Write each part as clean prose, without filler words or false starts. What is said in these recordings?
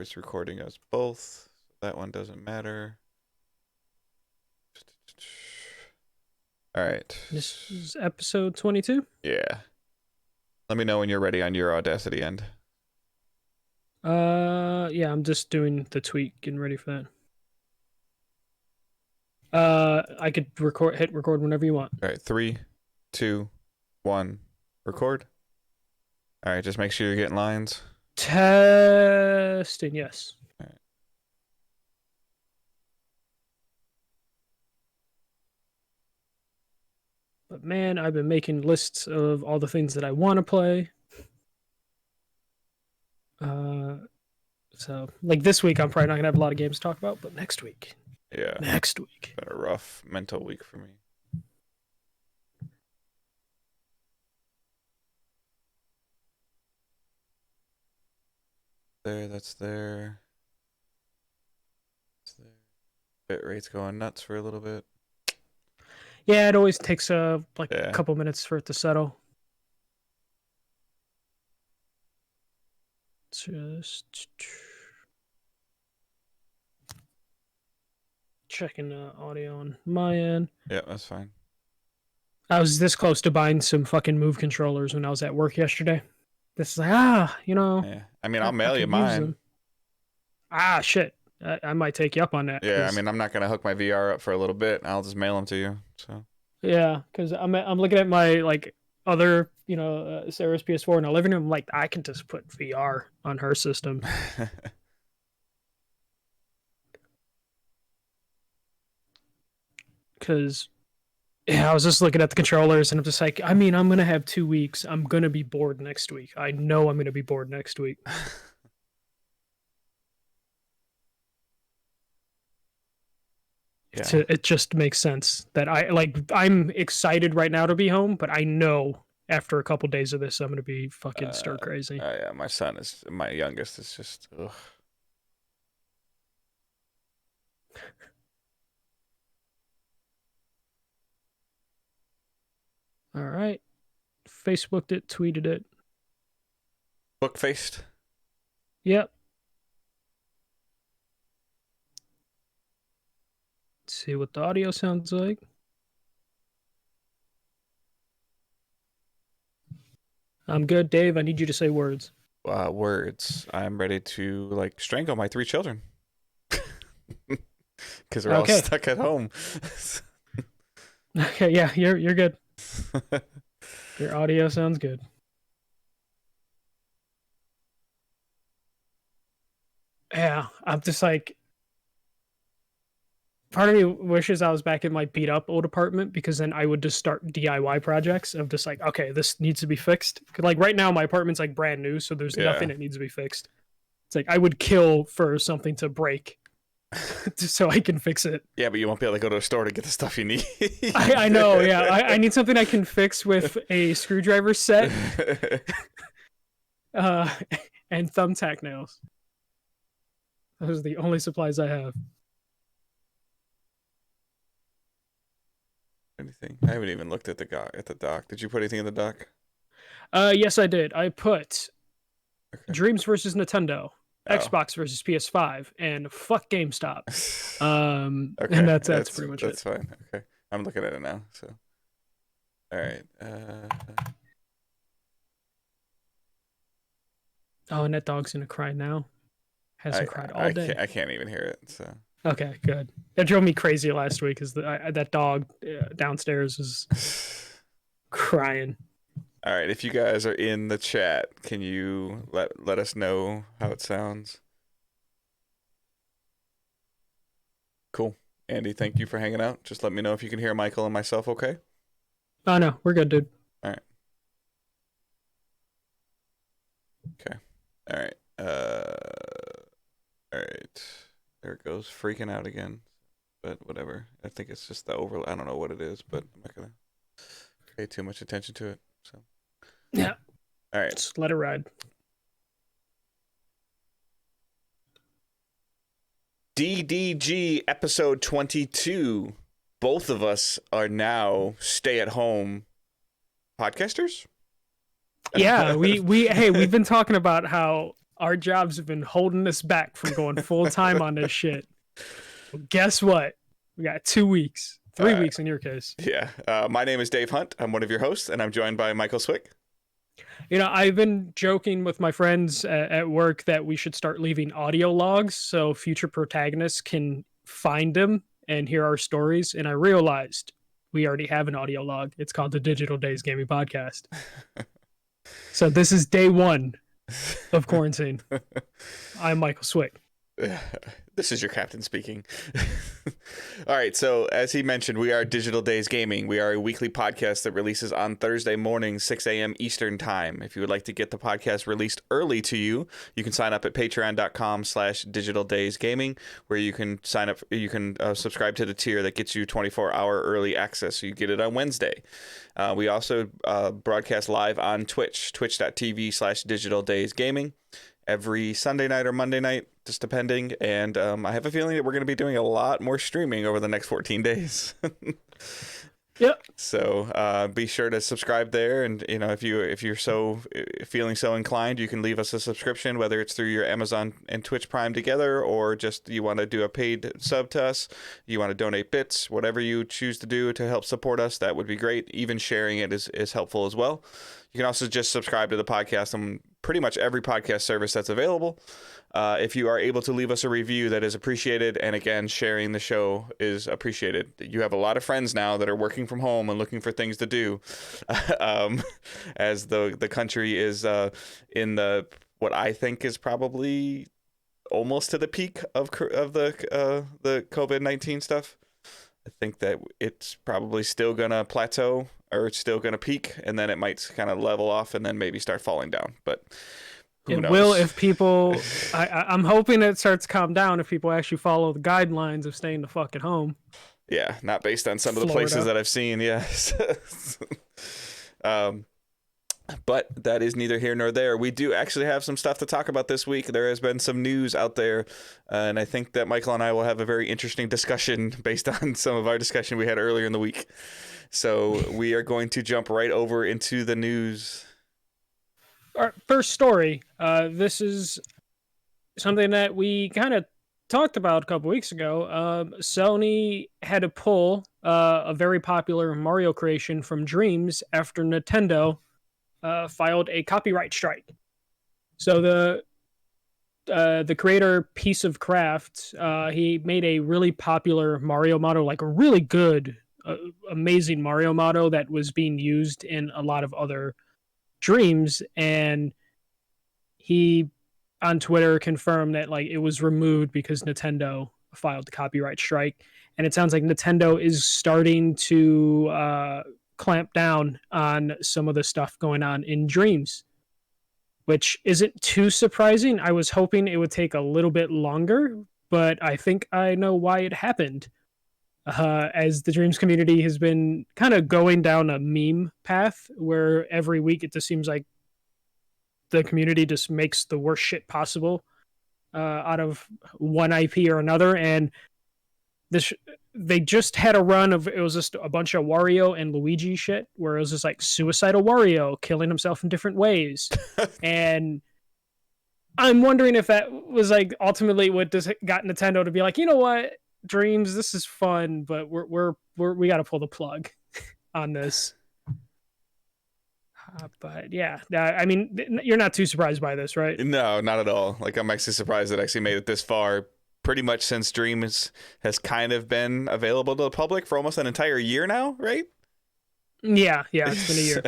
It's recording us both. That one doesn't matter. All right. This is episode 22. Yeah. Let me know when you're ready on your Audacity end. Yeah, I'm just doing the tweet, getting ready for that. I could hit record whenever you want. All right. 3, 2, 1. Record. All right. Just make sure you're getting lines. Testing, yes. All right. But man, I've been making lists of all the things that I want to play. So like this week, I'm probably not gonna have a lot of games to talk about, but next week. Yeah. Next week. Been a rough mental week for me. That's there. That's there. Bit rate's going nuts for a little bit. Yeah, it always takes a Yeah. couple minutes for it to settle. Just checking audio on my end. Yeah, that's fine. I was this close to buying some fucking Move controllers when I was at work yesterday. This is like, Yeah. I mean, I'll mail you could use mine. them. Shit. I might take you up on that. Yeah, I mean, I'm not gonna hook my VR up for a little bit. I'll just mail them to you. So. Yeah, because I'm looking at my other Sarah's PS4 in the living room. Like I can just put VR on her system. Because I was just looking at the controllers and I'm just like, I mean, I'm gonna have 2 weeks. I'm gonna be bored next week. I know I'm gonna be bored next week. Yeah. It just makes sense that I'm excited right now to be home, but I know after a couple days of this I'm gonna be fucking stir crazy. Yeah, my youngest is just ugh. All right. Facebooked it, tweeted it. Book faced. Yep. Let's see what the audio sounds like. I'm good, Dave. I need you to say words. Words. I'm ready to strangle my 3 children because they're all Okay. stuck at home. Okay, yeah, you're good. Your audio sounds good. Yeah, I'm just like, part of me wishes I was back in my beat up old apartment because then I would just start DIY projects of just like, okay, this needs to be fixed. Like right now, my apartment's like brand new, so there's nothing that needs to be fixed. It's like I would kill for something to break just so I can fix it. Yeah, but you won't be able to go to a store to get the stuff you need. I know, yeah. I need something I can fix with a screwdriver set and thumbtack nails. Those are the only supplies I have. Anything? I haven't even looked at the dock. Did you put anything in the dock? Yes, I did. I put Dreams versus Nintendo, Xbox versus PS5, and fuck GameStop. Okay. And that's pretty much That's fine. Okay. I'm looking at it now. So. All right. Oh, and that dog's gonna cry now. Hasn't cried all day. I can't even hear it. So. Okay, good. That drove me crazy last week because that dog downstairs was crying. All right, if you guys are in the chat, can you let us know how it sounds? Cool. Andy, thank you for hanging out. Just let me know if you can hear Michael and myself okay? Oh, no, we're good, dude. All right. Okay. All right. All right. There it goes, freaking out again. But whatever. I think it's just the I don't know what it is, but I'm not going to pay too much attention to it. So. Yeah. All right. Just let it ride. DDG episode 22. Both of us are now stay-at-home podcasters. Yeah, we've been talking about how our jobs have been holding us back from going full time on this shit. Well, guess what? We got 2 weeks, 3 weeks in your case. Yeah. My name is Dave Hunt. I'm one of your hosts, and I'm joined by Michael Swick. I've been joking with my friends at work that we should start leaving audio logs so future protagonists can find them and hear our stories. And I realized we already have an audio log. It's called the Digital Days Gaming Podcast. So this is day 1 of quarantine. I'm Michael Swick. This is your captain speaking. All right, so as he mentioned, we are Digital Days Gaming. We are a weekly podcast that releases on Thursday mornings, 6 a.m. Eastern Time. If you would like to get the podcast released early to you, you can sign up at patreon.com/Digital Days Gaming, where you can sign up. You can subscribe to the tier that gets you 24-hour early access, so you get it on Wednesday. We also broadcast live on Twitch, twitch.tv/Digital Days Gaming, every Sunday night or Monday night, just depending. And I have a feeling that we're going to be doing a lot more streaming over the next 14 days. Yep. So be sure to subscribe there, and if you're so feeling so inclined, you can leave us a subscription, whether it's through your Amazon and Twitch Prime together, or just you want to do a paid sub to us, you want to donate bits, whatever you choose to do to help support us, that would be great. Even sharing it is helpful as well. You can also just subscribe to the podcast on pretty much every podcast service that's available. If you are able to leave us a review, that is appreciated. And again, sharing the show is appreciated. You have a lot of friends now that are working from home and looking for things to do, as the country is in what I think is probably almost to the peak of the COVID-19 stuff. I think that it's probably still gonna plateau, or it's still gonna peak, and then it might kind of level off and then maybe start falling down. But who knows? Will if people. I'm hoping it starts to calm down if people actually follow the guidelines of staying the fuck at home. Yeah, not based on some of the Florida. places that I've seen. Yes. But that is neither here nor there. We do actually have some stuff to talk about this week. There has been some news out there, and I think that Michael and I will have a very interesting discussion based on some of our discussion we had earlier in the week. So we are going to jump right over into the news. Our first story. This is something that we kind of talked about a couple weeks ago. Sony had to pull a very popular Mario creation from Dreams after Nintendo filed a copyright strike. So the creator, Piece of Craft, he made a really popular Mario model, like a really good, amazing Mario model that was being used in a lot of other Dreams, and he on Twitter confirmed that like it was removed because Nintendo filed the copyright strike. And it sounds like Nintendo is starting to clamp down on some of the stuff going on in Dreams, which isn't too surprising. I was hoping it would take a little bit longer, but I think I know why it happened. As the Dreams community has been kind of going down a meme path where every week it just seems like the community just makes the worst shit possible out of one IP or another. And they just had a run of, it was just a bunch of Wario and Luigi shit where it was just like suicidal Wario killing himself in different ways. And I'm wondering if that was like ultimately what just got Nintendo to be like, you know what, Dreams, this is fun, but we got to pull the plug on this. But yeah, I mean, you're not too surprised by this, right? No, not at all. Like, I'm actually surprised it actually made it this far. Pretty much since Dreams has kind of been available to the public for almost an entire year now, right? Yeah, it's been a year.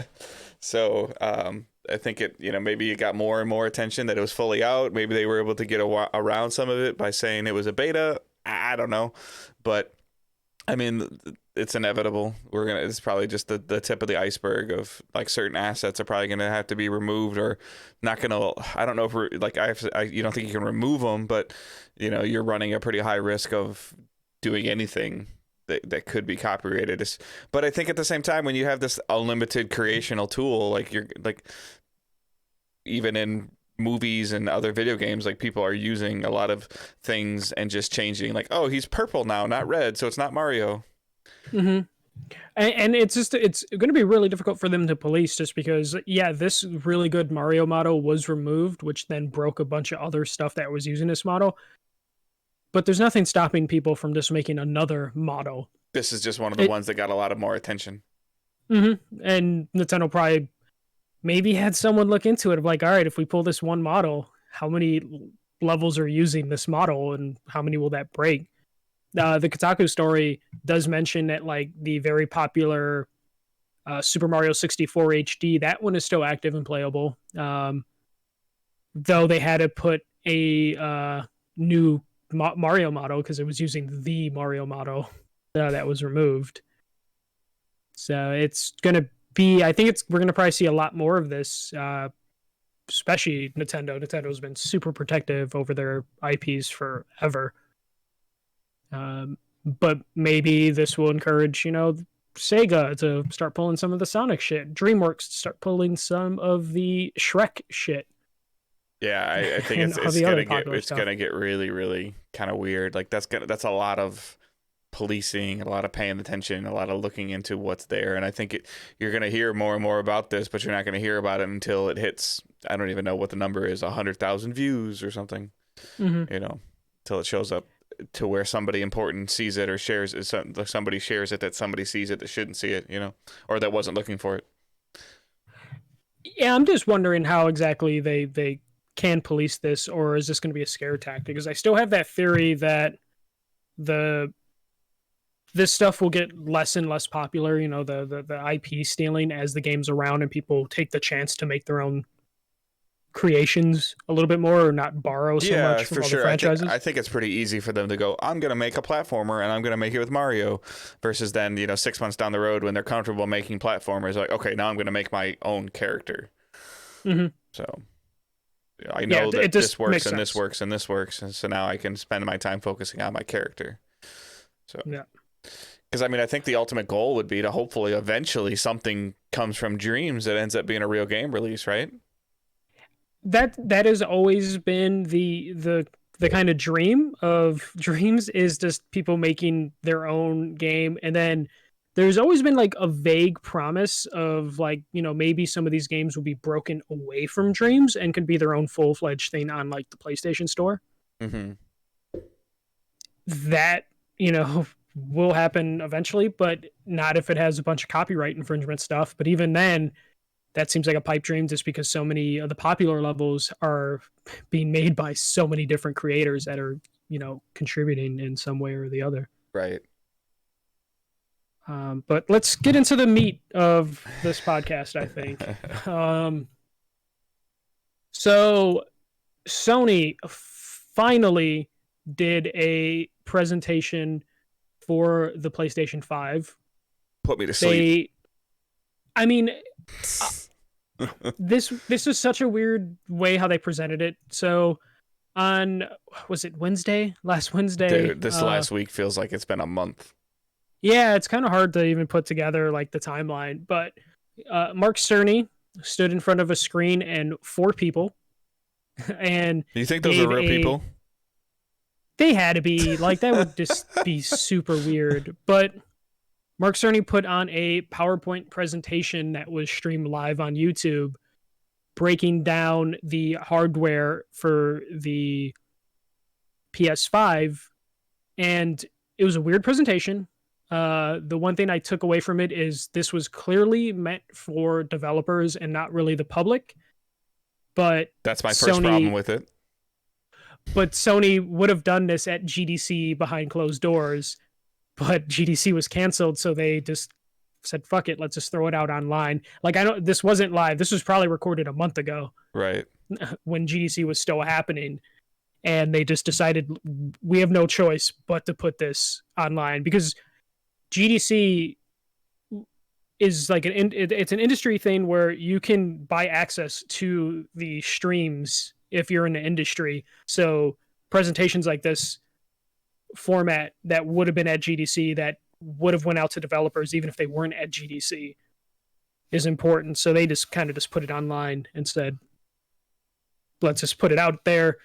So I think it, maybe it got more and more attention that it was fully out. Maybe they were able to get around some of it by saying it was a beta. I don't know, but I mean, it's inevitable. It's probably just the tip of the iceberg of like certain assets are probably gonna have to be removed or not gonna. I don't know if you don't think you can remove them, but you're running a pretty high risk of doing anything that could be copyrighted. But I think at the same time, when you have this unlimited creational tool, like you're like, even in movies and other video games, like people are using a lot of things and just changing, like, oh, he's purple now, not red, so it's not Mario. Mm-hmm. And it's going to be really difficult for them to police, just because this really good Mario model was removed, which then broke a bunch of other stuff that was using this model. But there's nothing stopping people from just making another model. This is just one of the ones that got a lot of more attention. Mm-hmm. And Nintendo probably maybe had someone look into it of like, all right, if we pull this one model, how many levels are using this model and how many will that break? The Kotaku story does mention that like the very popular Super Mario 64 HD, that one is still active and playable. Though they had to put a new Mario model because it was using the Mario model that was removed. So it's going to be, I think we're going to probably see a lot more of this, especially Nintendo. Nintendo's been super protective over their IPs forever. But maybe this will encourage, Sega to start pulling some of the Sonic shit, DreamWorks to start pulling some of the Shrek shit. Yeah, I think it's gonna get really, really kind of weird. Like that's a lot of policing, a lot of paying attention, a lot of looking into what's there. And I think you're gonna hear more and more about this, but you're not gonna hear about it until it hits. I don't even know what the number is, 100,000 views or something. Mm-hmm. Till it shows up to where somebody important sees it or shares it. Somebody shares it that somebody sees it that shouldn't see it, or that wasn't looking for it. Yeah, I'm just wondering how exactly they can police this, or is this going to be a scare tactic? Because I still have that theory that this stuff will get less and less popular, the IP stealing as the game's around and people take the chance to make their own creations a little bit more, or not borrow so much from other franchises. I think it's pretty easy for them to go, I'm going to make a platformer and I'm going to make it with Mario, versus then 6 months down the road when they're comfortable making platformers, like, okay, now I'm going to make my own character. Mm-hmm. So I know that this works and this works and this works, and so now I can spend my time focusing on my character. So yeah, because I think the ultimate goal would be to hopefully eventually something comes from Dreams that ends up being a real game release, right? That has always been the kind of dream of Dreams, is just people making their own game. And then there's always been like a vague promise of like, maybe some of these games will be broken away from Dreams and can be their own full-fledged thing on like the PlayStation Store. Mm-hmm. That, will happen eventually, but not if it has a bunch of copyright infringement stuff. But even then, that seems like a pipe dream, just because so many of the popular levels are being made by so many different creators that are, contributing in some way or the other. Right. But let's get into the meat of this podcast, I think. So Sony finally did a presentation for the PlayStation 5. Put me to sleep. This is such a weird way how they presented it. So on, was it last Wednesday? Dude, this last week feels like it's been a month. Yeah, it's kind of hard to even put together like the timeline, but Mark Cerny stood in front of a screen and 4 people. And do you think those are real people? They had to be. Like, that would just be super weird. But Mark Cerny put on a PowerPoint presentation that was streamed live on YouTube, breaking down the hardware for the PS5. And it was a weird presentation. The one thing I took away from it is this was clearly meant for developers and not really the public. But that's my first problem with it. But Sony would have done this at GDC behind closed doors, but GDC was canceled, so they just said, fuck it, let's just throw it out online. Like, I know this wasn't live. This was probably recorded a month ago. Right. When GDC was still happening. And they just decided we have no choice but to put this online, because GDC is like it's an industry thing where you can buy access to the streams if you're in the industry. So presentations like this format that would have been at GDC, that would have went out to developers even if they weren't at GDC, is important. So they just kind of just put it online and said, let's just put it out there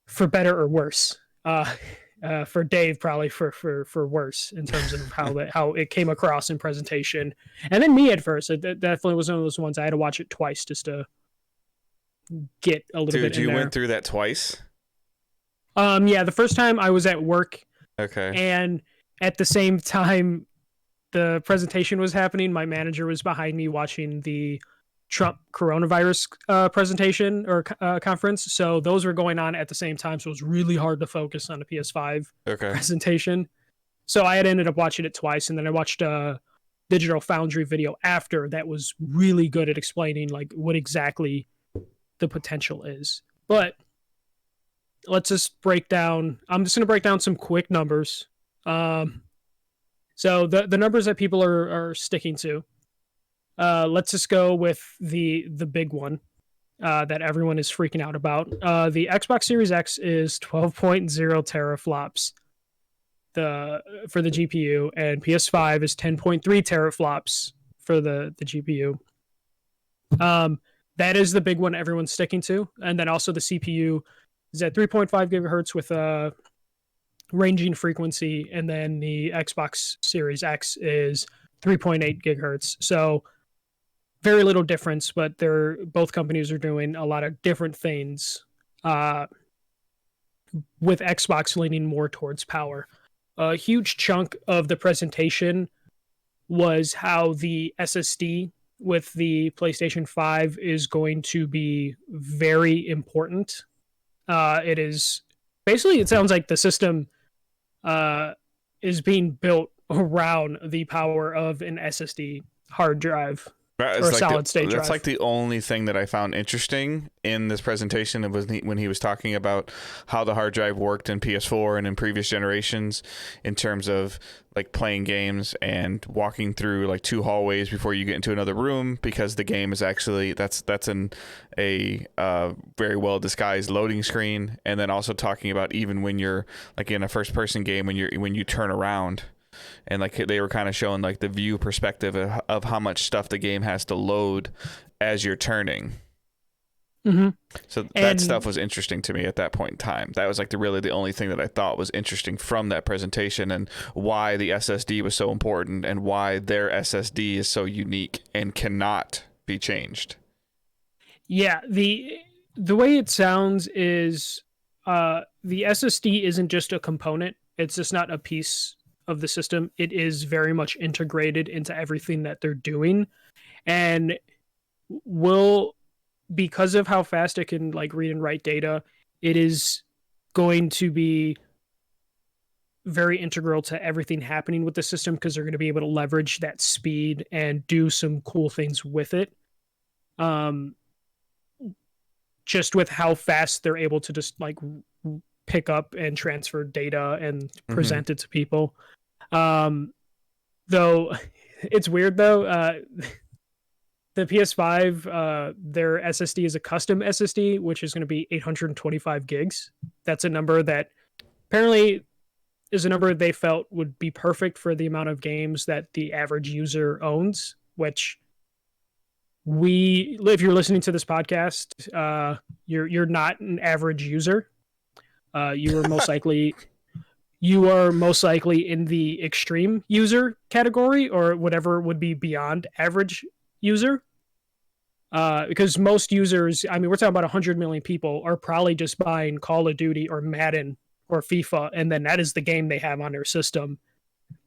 for better or worse. for Dave, probably for worse in terms of how it came across in presentation, and then me at first. It definitely was one of those ones I had to watch it twice just to get a little bit in you there. went through that twice? Yeah, the first time I was at work. Okay. And at the same time the presentation was happening, my manager was behind me watching the Trump coronavirus presentation or conference. So those were going on at the same time. So it was really hard to focus on the PS5 presentation. So I had ended up watching it twice. And then I watched a Digital Foundry video after that was really good at explaining like what exactly the potential is. But let's just break down. I'm just going to break down some quick numbers. So the numbers that people are sticking to. Let's just go with the big one that everyone is freaking out about. The Xbox Series X is 12.0 teraflops for the GPU, and PS5 is 10.3 teraflops for the GPU. That is the big one everyone's sticking to. And then also the CPU is at 3.5 gigahertz with a ranging frequency, and then the Xbox Series X is 3.8 gigahertz. So very little difference, but both companies are doing a lot of different things, with Xbox leaning more towards power. A huge chunk of the presentation was how the SSD with the PlayStation 5 is going to be very important. It is basically, it sounds like the system is being built around the power of an SSD hard drive or like solid state drive. That's like the only thing that I found interesting in this presentation was when he was talking about how the hard drive worked in PS4 and in previous generations in terms of like playing games and walking through like 2 hallways before you get into another room, because the game is actually that's a very well disguised loading screen. And then also talking about even when you're like in a first person game, when you turn around, and like they were kind of showing like the view perspective of how much stuff the game has to load as you're turning. Mm-hmm. So that stuff was interesting to me at that point in time. That was like really the only thing that I thought was interesting from that presentation, and why the SSD was so important and why their SSD is so unique and cannot be changed. Yeah, the way it sounds is the SSD isn't just a component. It's just not a piece of the system. It is very much integrated into everything that they're doing, and because of how fast it can like read and write data, it is going to be very integral to everything happening with the system, because they're going to be able to leverage that speed and do some cool things with it. Just with how fast they're able to just like pick up and transfer data and present it to people. Though it's weird though, the PS5, their SSD is a custom SSD, which is going to be 825 gigs. That's a number that apparently is a number they felt would be perfect for the amount of games that the average user owns, which if you're listening to this podcast, you're not an average user. You are most likely in the extreme user category, or whatever would be beyond average user. Because most users, I mean, we're talking about 100 million people, are probably just buying Call of Duty or Madden or FIFA, and then that is the game they have on their system.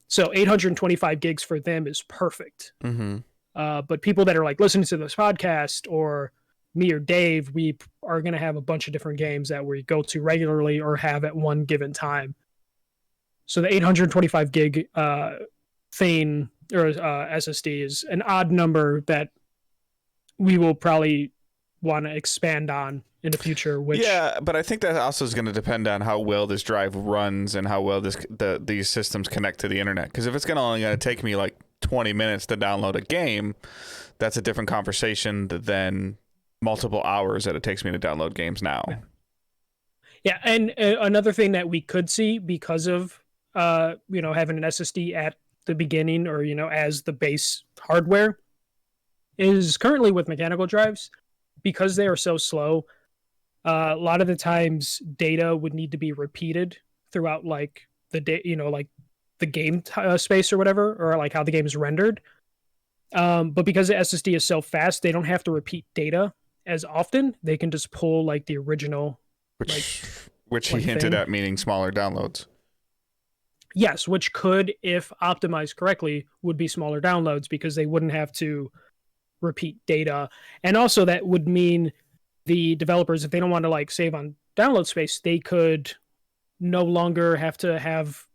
So 825 gigs for them is perfect. Mm-hmm. But people that are like listening to this podcast, or me or Dave, we are going to have a bunch of different games that we go to regularly or have at one given time. So the 825 gig thing, or SSD, is an odd number that we will probably want to expand on in the future. Yeah, but I think that also is going to depend on how well this drive runs and how well these systems connect to the internet. Because if it's only going to take me like 20 minutes to download a game, that's a different conversation than multiple hours that it takes me to download games now. Yeah, and another thing that we could see because of having an SSD at the beginning, or as the base hardware, is currently with mechanical drives, because they are so slow, a lot of the times data would need to be repeated throughout like the day, like the game space or whatever, or like how the game is rendered. But because the SSD is so fast, they don't have to repeat data as often. They can just pull like the original, which he hinted at, meaning smaller downloads. Yes, which could, if optimized correctly, would be smaller downloads because they wouldn't have to repeat data. And also that would mean the developers, if they don't want to like save on download space, they could no longer have to have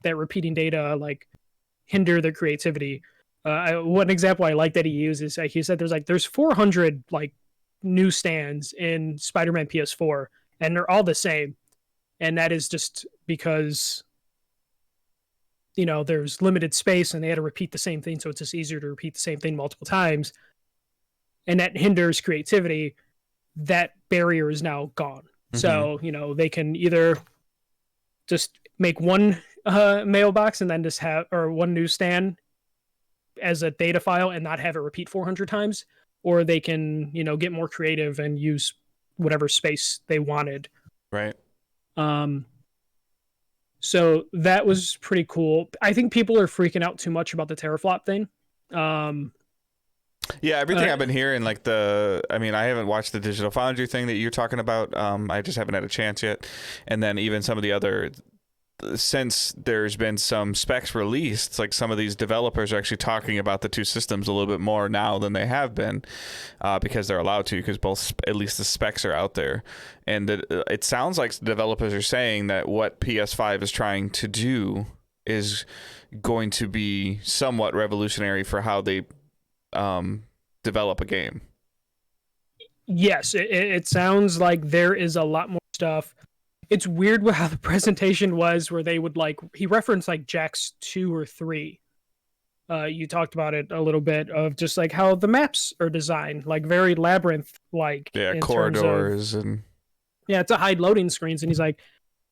that repeating data like hinder their creativity. One example I like that he uses, he said there's 400 like newsstands in Spider-Man PS4, and they're all the same, and that is just because there's limited space and they had to repeat the same thing, so it's just easier to repeat the same thing multiple times, and that hinders creativity. That barrier is now gone. Mm-hmm. So they can either just make one mailbox and then just have, or one newsstand as a data file and not have it repeat 400 times, or they can get more creative and use whatever space they wanted. Right. So that was pretty cool. I think people are freaking out too much about the teraflop thing. Yeah, everything I've been hearing, like I haven't watched the Digital Foundry thing that you're talking about. I just haven't had a chance yet. And then even some of the other, since there's been some specs released, like some of these developers are actually talking about the two systems a little bit more now than they have been, because they're allowed to, because both, at least the specs are out there. And it sounds like developers are saying that what PS5 is trying to do is going to be somewhat revolutionary for how they develop a game. Yes, it sounds like there is a lot more stuff. It's weird how the presentation was, where they would he referenced like JAX 2 or 3. You talked about it a little bit, of just like how the maps are designed, like very labyrinth like. Yeah, corridors to hide loading screens. And he's like,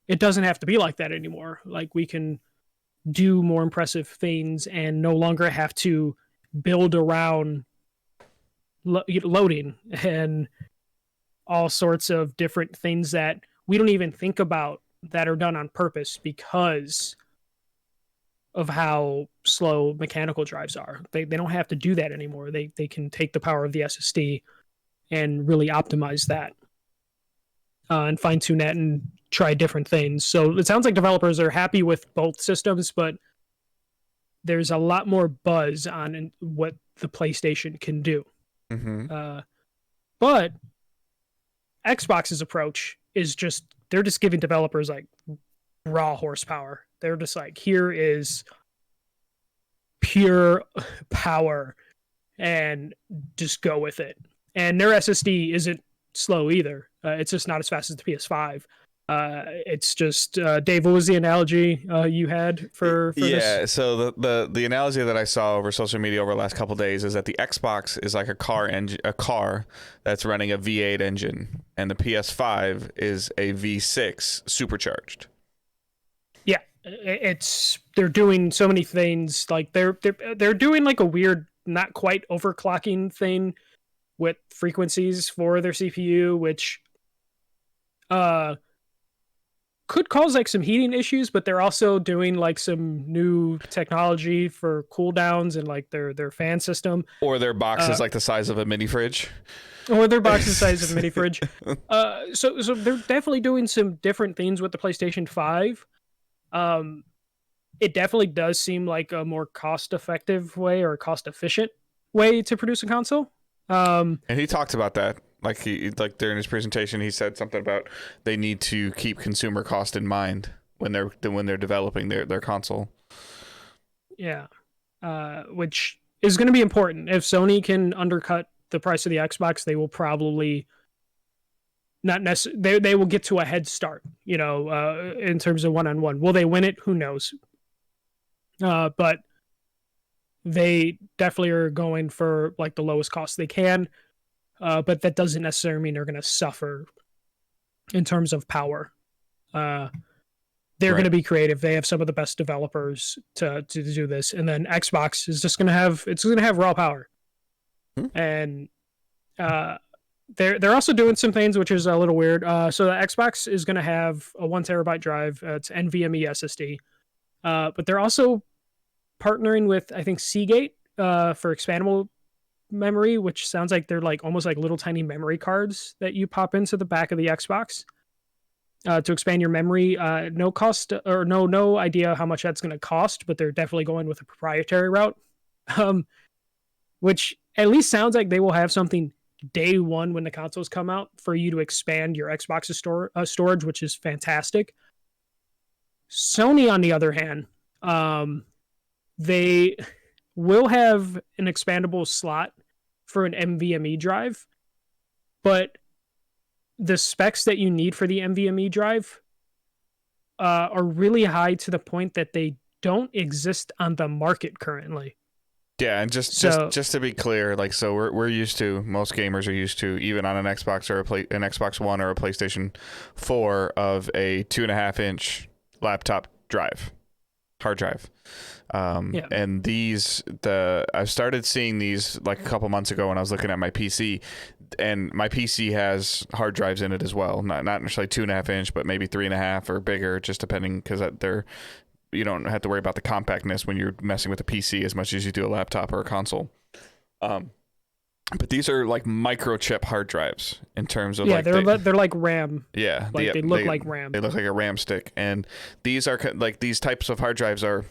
it doesn't have to be like that anymore. Like, we can do more impressive things and no longer have to build around loading and all sorts of different things that we don't even think about, that are done on purpose because of how slow mechanical drives are. They don't have to do that anymore. They can take the power of the SSD and really optimize that, and fine tune that and try different things. So it sounds like developers are happy with both systems, but there's a lot more buzz on what the PlayStation can do. Mm-hmm. But Xbox's approach is they're just giving developers like raw horsepower. They're just like, here is pure power and just go with it. And their SSD isn't slow either. It's just not as fast as the PS5. It's just Dave, what was the analogy you had for this? Yeah, so the analogy that I saw over social media over the last couple of days is that the Xbox is like a car that's running a V8 engine, and the PS5 is a V6 supercharged. Yeah, they're doing so many things. Like they're doing like a weird, not quite overclocking thing with frequencies for their CPU, which could cause like some heating issues, but they're also doing like some new technology for cooldowns and like their fan system. Or their box is like the size of a mini fridge. Or their box is the size of a mini fridge. So they're definitely doing some different things with the PlayStation 5. It definitely does seem like a more cost-effective way, or a cost-efficient way to produce a console. And he talked about that. Like during his presentation, he said something about they need to keep consumer cost in mind when they're developing their console. Yeah, which is going to be important. If Sony can undercut the price of the Xbox, they will probably not necessarily. They will get to a head start. In terms of one-on-one, will they win it? Who knows? But they definitely are going for like the lowest cost they can. But that doesn't necessarily mean they're going to suffer in terms of power. They're going to be creative. They have some of the best developers to do this, and then Xbox is just going to have raw power, and they're also doing some things which is a little weird. So the Xbox is going to have a 1 terabyte drive. It's NVMe SSD. But they're also partnering with, I think, Seagate for expandable memory, which sounds like they're like almost like little tiny memory cards that you pop into the back of the Xbox to expand your memory. No cost or no idea how much that's going to cost, but they're definitely going with a proprietary route, which at least sounds like they will have something day one when the consoles come out for you to expand your Xbox's storage, which is fantastic. Sony, on the other hand, they will have an expandable slot for an NVMe drive, but the specs that you need for the NVMe drive are really high to the point that they don't exist on the market currently. Yeah, and just to be clear, like, so we're used to, most gamers are used to, even on an Xbox or an Xbox One or a PlayStation 4, of a 2.5-inch laptop drive, hard drive. And I've started seeing these like a couple months ago when I was looking at my PC, and my PC has hard drives in it as well. Not necessarily 2.5-inch, but maybe 3.5 or bigger, just depending, because you don't have to worry about the compactness when you're messing with a PC as much as you do a laptop or a console. But these are like microchip hard drives in terms of they're like RAM. Yeah, they look like RAM. They look like a RAM stick, and these are like, these types of hard drives are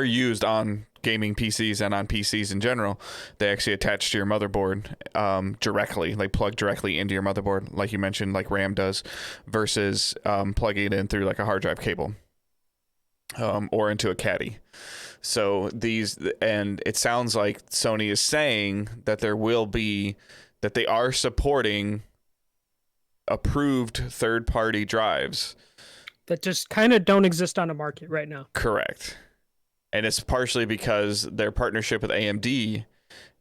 used on gaming PCs and on PCs in general. They actually attach to your motherboard directly, like plug directly into your motherboard, like you mentioned, like RAM does, versus plugging it in through like a hard drive cable. Or into a caddy. So and it sounds like Sony is saying that that they are supporting approved third-party drives that just kind of don't exist on the market right now. Correct. And it's partially because their partnership with AMD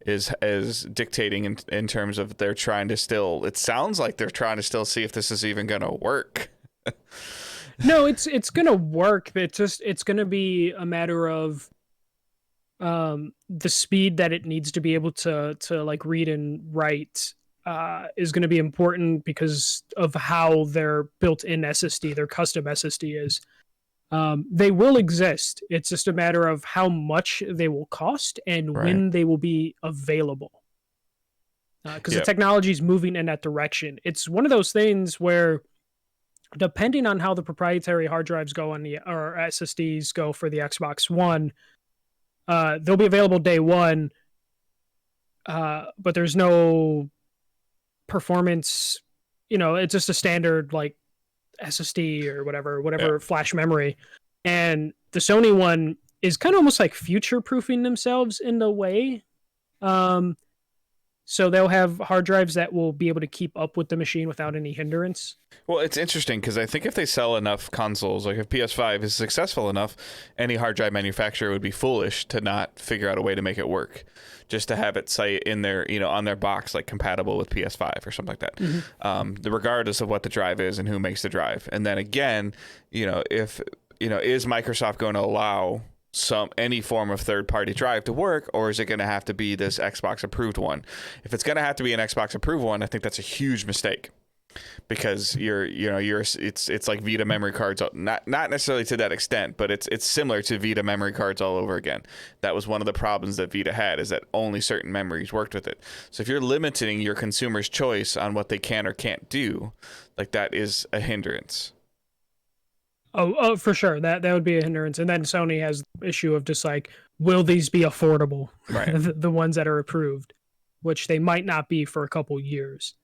is dictating in terms of they're trying to still, it sounds like they're trying to still see if this is even going to work. No, it's gonna work. It's gonna be a matter of the speed that it needs to be able to like read and write is going to be important because of how their built-in SSD, their custom SSD is. They will exist. It's just a matter of how much they will cost and when they will be available. Because the technology is moving in that direction. It's one of those things where, depending on how the proprietary hard drives go or SSDs go for the Xbox One, they'll be available day one, but there's no performance. It's just a standard like SSD or whatever flash memory. And the Sony one is kind of almost like future-proofing themselves in a way. So they'll have hard drives that will be able to keep up with the machine without any hindrance. Well, it's interesting because I think if they sell enough consoles, like if PS5 is successful enough, any hard drive manufacturer would be foolish to not figure out a way to make it work, just to have it say in their, on their box, like compatible with PS5 or something like that. Mm-hmm. Regardless of what the drive is and who makes the drive. And then again, if is Microsoft going to allow any form of third-party drive to work, or is it going to have to be this Xbox approved one? If it's going to have to be an Xbox approved one, I think that's a huge mistake, because it's like Vita memory cards, not necessarily to that extent, but it's similar to Vita memory cards all over again. That was one of the problems that Vita had, is that only certain memories worked with it. So if you're limiting your consumer's choice on what they can or can't do, like, that is a hindrance. Oh, for sure. That would be a hindrance. And then Sony has the issue of just like, will these be affordable? Right. the ones that are approved, which they might not be for a couple years.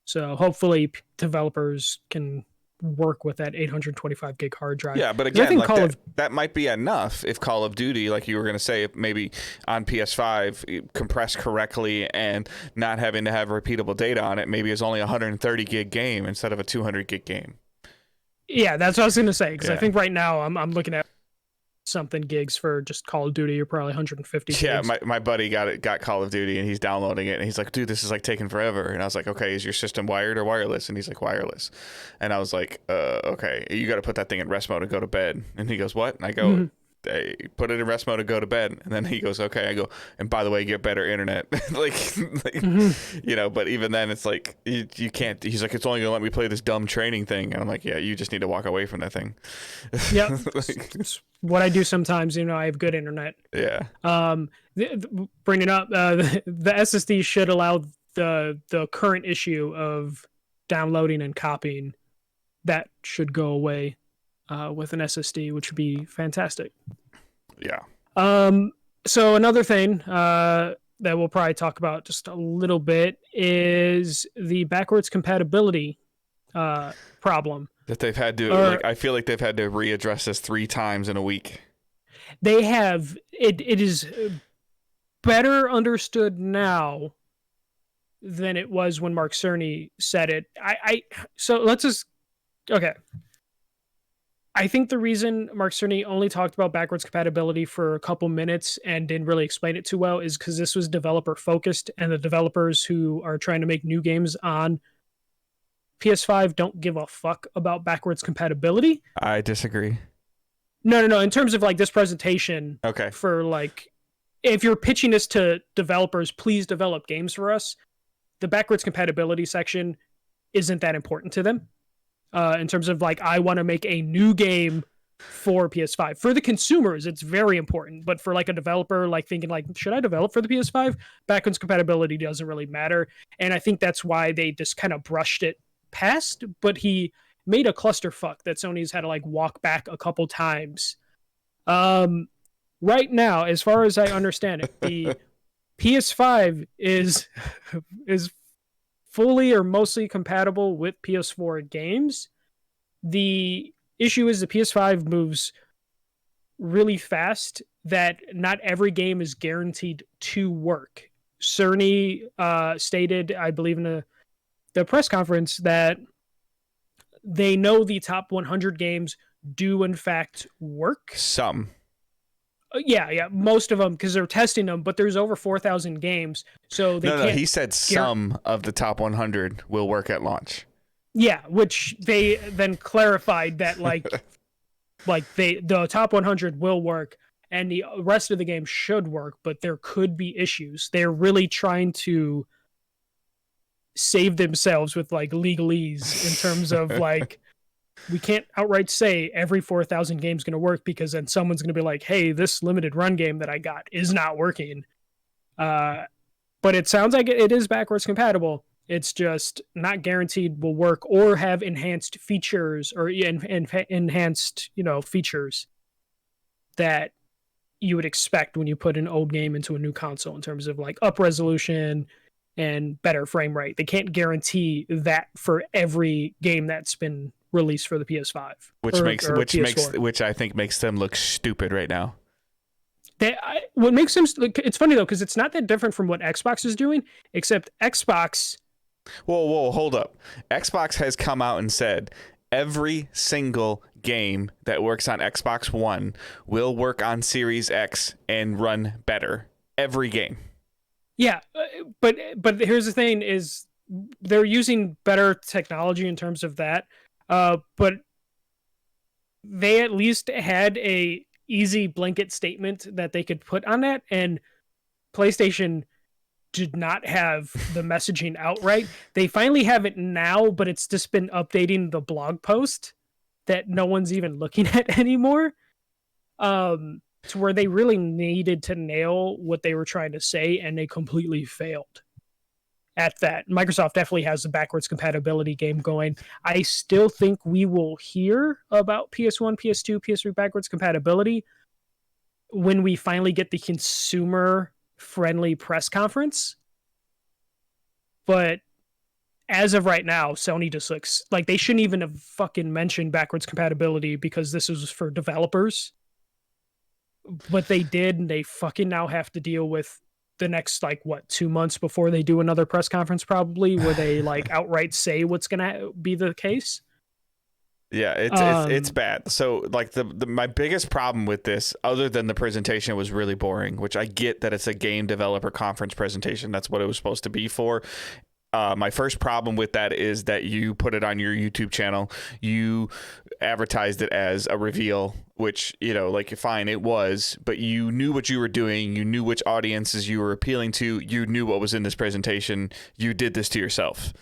So hopefully developers can work with that 825 gig hard drive. Yeah, but again, like that might be enough if Call of Duty, like you were going to say, maybe on PS5 compressed correctly and not having to have repeatable data on it, maybe is only a 130 gig game instead of a 200 gig game. Yeah, that's what I was going to say, because I think right now I'm looking at something gigs for just Call of Duty. You're probably 150 gigs. Yeah, my buddy got Call of Duty, and he's downloading it, and he's like, dude, this is like taking forever. And I was like, okay, is your system wired or wireless? And he's like, wireless. And I was like, okay, you got to put that thing in rest mode and go to bed. And he goes, what? And I go, I put it in rest mode and go to bed. And then he goes, okay. I go, and by the way, get better internet. You know, but even then it's like, you can't, he's like, it's only gonna let me play this dumb training thing. And I'm like, yeah, you just need to walk away from that thing. Yeah. It's what I do sometimes, you know, I have good internet. Yeah. Bringing up, the SSD should allow the current issue of downloading and copying. That should go away with an SSD, which would be fantastic. Yeah. So another thing that we'll probably talk about just a little bit is the backwards compatibility problem that they've had to, like, I feel like they've had to readdress this 3 times in a week. They have. It is better understood now than it was when Mark Cerny said it. So let's just, okay. I think the reason Mark Cerny only talked about backwards compatibility for a couple minutes and didn't really explain it too well is because this was developer focused, and the developers who are trying to make new games on PS5 don't give a fuck about backwards compatibility. I disagree. No. In terms of like this presentation, okay, for like, if you're pitching this to developers, please develop games for us. The backwards compatibility section isn't that important to them. In terms of like, I want to make a new game for PS5. For the consumers, it's very important. But for like a developer, like thinking like, should I develop for the PS5? Backwards compatibility doesn't really matter. And I think that's why they just kind of brushed it past. But he made a clusterfuck that Sony's had to like walk back a couple times. Right now, as far as I understand it, the PS5 is fully or mostly compatible with PS4 games. The issue is the PS5 moves really fast that not every game is guaranteed to work. Cerny stated, I believe in the press conference, that they know the top 100 games do in fact work. Some. Yeah, most of them, because they're testing them, but there's over 4,000 games, so they can't. No, he said some of the top 100 will work at launch. Yeah, which they then clarified that like the top 100 will work, and the rest of the game should work, but there could be issues. They're really trying to save themselves with like legalese in terms of like, we can't outright say every 4,000 games going to work, because then someone's going to be like, hey, this limited run game that I got is not working. But it sounds like it is backwards compatible. It's just not guaranteed will work or have enhanced features or enhanced, features that you would expect when you put an old game into a new console in terms of like up resolution and better frame rate. They can't guarantee that for every game that's been released for the PS5, which I think makes them look stupid right now. What makes them, it's funny though, because it's not that different from what Xbox is doing, except Xbox. Whoa, hold up. Xbox has come out and said every single game that works on Xbox One will work on Series X and run better. Every game. Yeah, but here's the thing: is they're using better technology in terms of that. But they at least had a easy blanket statement that they could put on that, and PlayStation did not have the messaging outright. They finally have it now, but it's just been updating the blog post that no one's even looking at anymore. To where they really needed to nail what they were trying to say, and they completely failed at that. Microsoft definitely has the backwards compatibility game going. I still think we will hear about PS1, PS2, PS3 backwards compatibility when we finally get the consumer-friendly press conference. But as of right now, Sony just looks like they shouldn't even have fucking mentioned backwards compatibility, because this was for developers. But they did, and they fucking now have to deal with the next 2 months before they do another press conference, probably, where they outright say what's gonna be the case. Yeah, it's bad. So my biggest problem with this, other than the presentation was really boring, which I get that it's a game developer conference presentation, that's what it was supposed to be for. My first problem with that is that you put it on your YouTube channel. You advertised it as a reveal, which, you know, like, fine, it was, but you knew what you were doing. You knew which audiences you were appealing to. You knew what was in this presentation. You did this to yourself.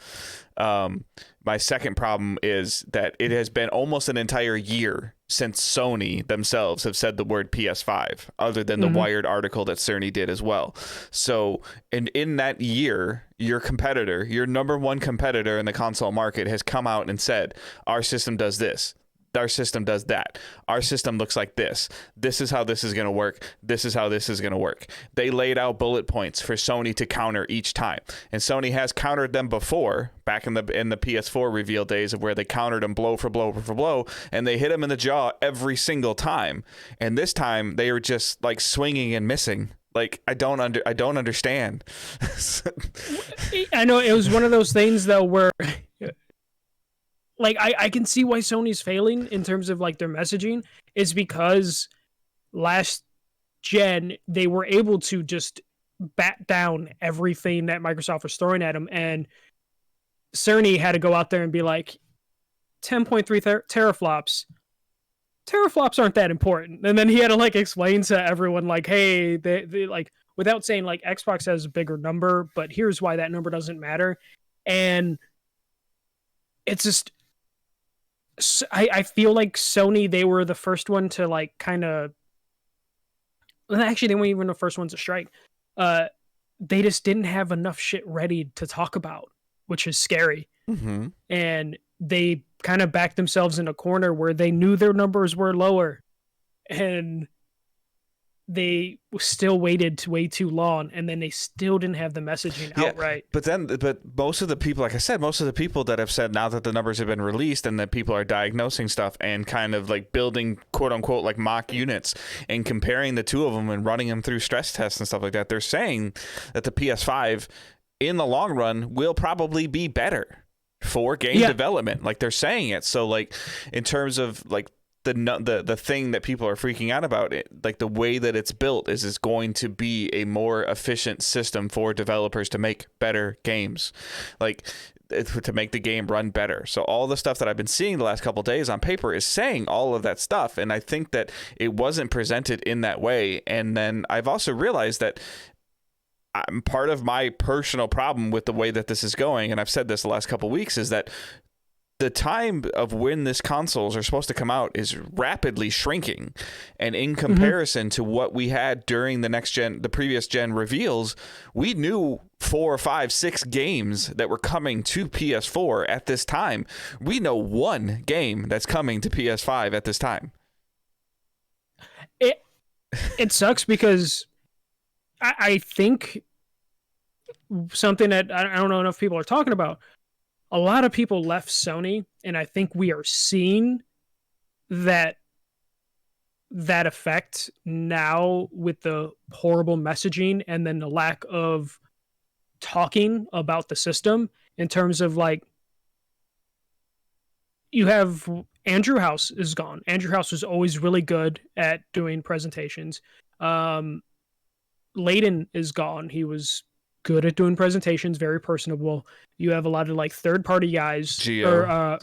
My second problem is that it has been almost an entire year since Sony themselves have said the word PS5, other than the Wired article that Cerny did as well. So, and in that year, your competitor, your number one competitor in the console market, has come out and said, our system does this. Our system does that. Our system looks like this. This is how this is going to work. This is how this is going to work. They laid out bullet points for Sony to counter each time. And Sony has countered them before, back in the PS4 reveal days, of where they countered them blow for blow for blow, and they hit them in the jaw every single time. And this time they were just like swinging and missing. Like, I don't understand. I know it was one of those things though where, like, I can see why Sony's failing in terms of like their messaging, is because last gen they were able to just bat down everything that Microsoft was throwing at them, and Cerny had to go out there and be like, 10.3 teraflops. Teraflops aren't that important. And then he had to like explain to everyone like, hey, they like, without saying like Xbox has a bigger number, but here's why that number doesn't matter. And it's just, I feel like Sony, they were the first one to like kind of, actually they weren't even the first ones to strike. They just didn't have enough shit ready to talk about, which is scary. Mm-hmm. And they kind of backed themselves in a corner where they knew their numbers were lower, and they still waited way too long, and then they still didn't have the messaging outright. But most of the people, like I said, most of the people that have said now that the numbers have been released and that people are diagnosing stuff and kind of like building quote unquote like mock units and comparing the two of them and running them through stress tests and stuff like that, they're saying that the PS5 in the long run will probably be better for game development. Like, they're saying it. So like, in terms of like the thing that people are freaking out about, it, like the way that it's built is going to be a more efficient system for developers to make better games, like to make the game run better. So all the stuff that I've been seeing the last couple of days on paper is saying all of that stuff, and I think that it wasn't presented in that way. And then I've also realized that part of my personal problem with the way that this is going, and I've said this the last couple of weeks, is that the time of when these consoles are supposed to come out is rapidly shrinking. And in comparison to what we had during the previous gen reveals, we knew 4, 5, 6 games that were coming to PS4 at this time. We know one game that's coming to PS5 at this time. It sucks because I think something that I don't know enough people are talking about, a lot of people left Sony, and I think we are seeing that effect now with the horrible messaging and then the lack of talking about the system, in terms of like, you have Andrew House is gone. Andrew House was always really good at doing presentations. Layden is gone. He was good at doing presentations, very personable. You have a lot of like third-party guys. You have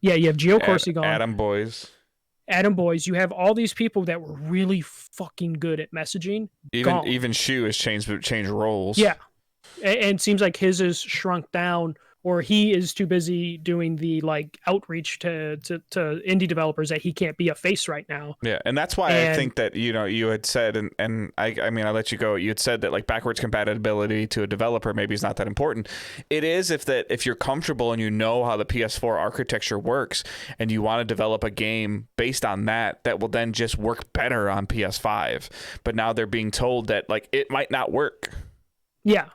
Gio Corsi gone. Adam Boyes. You have all these people that were really fucking good at messaging. Even Shu has changed roles. Yeah, and it seems like his is shrunk down, or he is too busy doing the like outreach to indie developers that he can't be a face right now. Yeah, and that's why I think that, you know, you had said, and I mean, I'll let you go. You had said that like backwards compatibility to a developer maybe is not that important. It is if you're comfortable and you know how the PS4 architecture works, and you want to develop a game based on that will then just work better on PS5. But now they're being told that like it might not work. Yeah,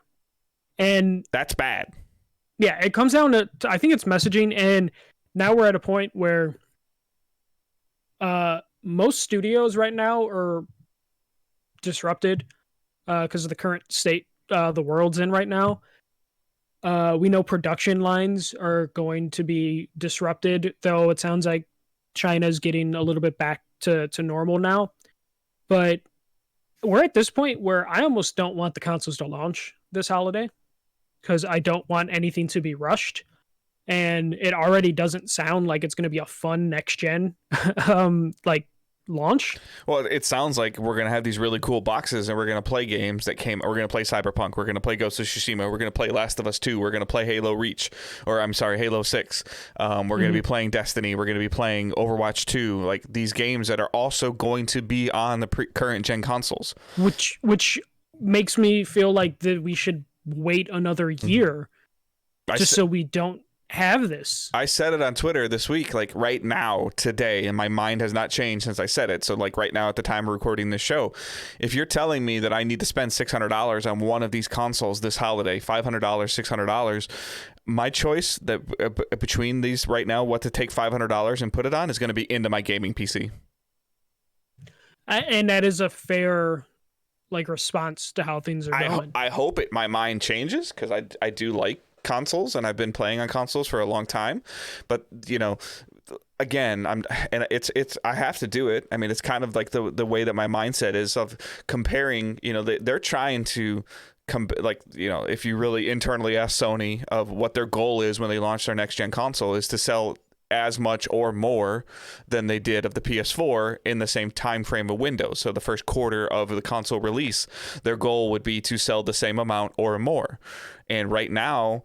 and that's bad. Yeah, it comes down to I think it's messaging, and now we're at a point where most studios right now are disrupted because of the current state the world's in right now. We know production lines are going to be disrupted, though it sounds like China's getting a little bit back to normal now. But we're at this point where I almost don't want the consoles to launch this holiday, because I don't want anything to be rushed. and it already doesn't sound like it's going to be a fun next gen like launch. Well, it sounds like we're going to have these really cool boxes and we're going to play games that came. We're going to play Cyberpunk. We're going to play Ghost of Tsushima. We're going to play Last of Us 2. We're going to play Halo Reach, or I'm sorry, Halo 6. We're going to be playing Destiny. We're going to be playing Overwatch 2. Like these games that are also going to be on the current gen consoles. Which makes me feel like that we should wait another year so we don't have this. I said it on Twitter this week, like right now, today, and my mind has not changed since I said it. So like right now at the time of recording this show, if you're telling me that I need to spend $600 on one of these consoles this holiday, $500, $600, my choice that between these right now, what to take $500 and put it on is going to be into my gaming PC. And that is a fair like response to how things are going. I hope my mind changes, because I do like consoles and I've been playing on consoles for a long time, but you know, again, I have to do it. I mean, it's kind of like the way that my mindset is of comparing, you know, they're trying to like, you know, if you really internally ask Sony of what their goal is when they launch their next gen console, is to sell as much or more than they did of the PS4 in the same time frame of window. So the first quarter of the console release, their goal would be to sell the same amount or more. And right now,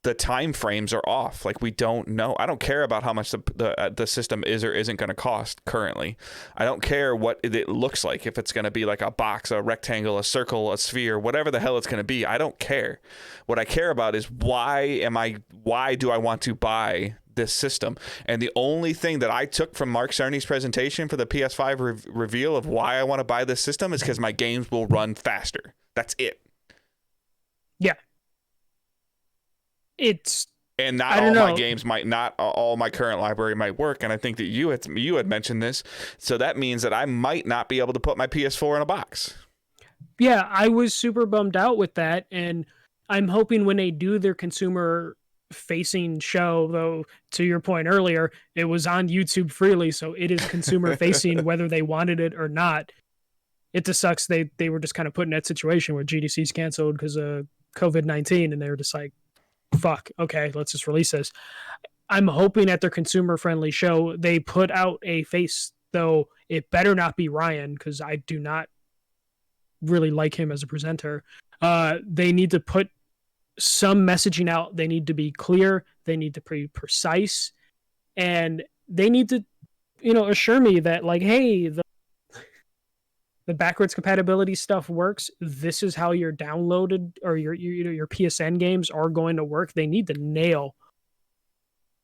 the time frames are off. Like, we don't know. I don't care about how much the system is or isn't going to cost currently. I don't care what it looks like, if it's going to be like a box, a rectangle, a circle, a sphere, whatever the hell it's going to be. I don't care. What I care about is why do I want to buy this system? And the only thing that I took from Mark Cerny's presentation for the PS5 reveal of why I want to buy this system is because my games will run faster. That's it. Yeah. And not all my games might not, all my current library might work. And I think that you had mentioned this. So that means that I might not be able to put my PS4 in a box. Yeah, I was super bummed out with that. And I'm hoping when they do their consumer facing show, though, to your point earlier, it was on YouTube freely. So it is consumer facing whether they wanted it or not. It just sucks. They were just kind of put in that situation where GDC's canceled because of COVID-19. And they were just like, fuck, okay, let's just release this. I'm hoping at their consumer friendly show they put out a face, though it better not be Ryan, because I do not really like him as a presenter. They need to put some messaging out. They need to be clear, they need to be precise, and they need to, you know, assure me that, like, hey, the backwards compatibility stuff works. This is how your downloaded or your PSN games are going to work. They need to nail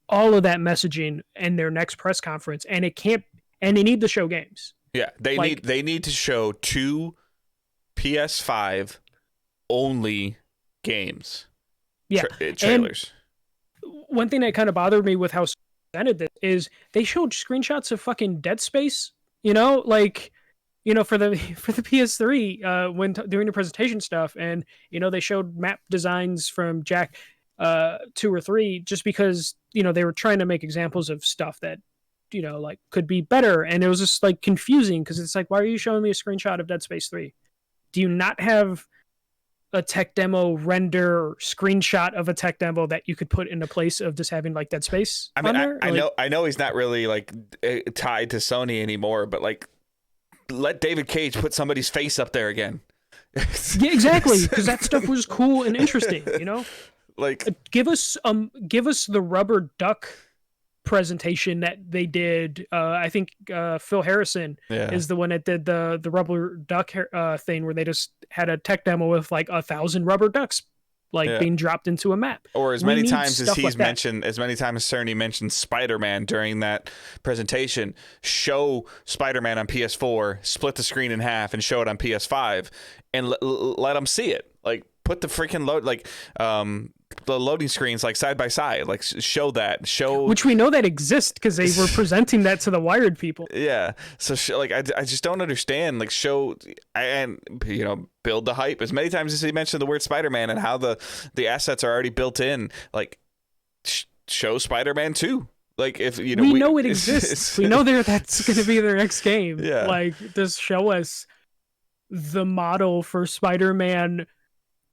all of that messaging in their next press conference, and they need to show games. Yeah, they need to show 2 PS5 only games. Yeah, trailers. And one thing that kind of bothered me with how presented this is they showed screenshots of fucking Dead Space. You know, like, you know, for the PS3 when doing the presentation stuff, and you know, they showed map designs from Jak 2 or 3 just because, you know, they were trying to make examples of stuff that, you know, like could be better, and it was just like confusing because it's like, why are you showing me a screenshot of Dead Space 3? Do you not have a tech demo render or screenshot of a tech demo that you could put in the place of just having like Dead Space? I mean, I know he's not really like tied to Sony anymore, but like, let David Cage put somebody's face up there again. Yeah, exactly, because that stuff was cool and interesting, you know? Like, give us the rubber duck presentation that they did. I think Phil Harrison is the one that did the rubber duck thing where they just had a tech demo with like 1,000 rubber ducks being dropped into a map. Or as many times as he's mentioned, as many times as Cerny mentioned Spider-Man during that presentation, show Spider-Man on PS4, split the screen in half and show it on PS5 and let them see it. Like, put the freaking the loading screens like side by side, like show which we know that exists because they were presenting that to the Wired people. Yeah, so like I just don't understand. Like, show and, you know, build the hype as many times as he mentioned the word Spider-Man and how the assets are already built in. Like, show Spider-Man 2. Like, if you know, we know it exists. We know that's going to be their next game. Yeah, like, just show us the model for Spider-Man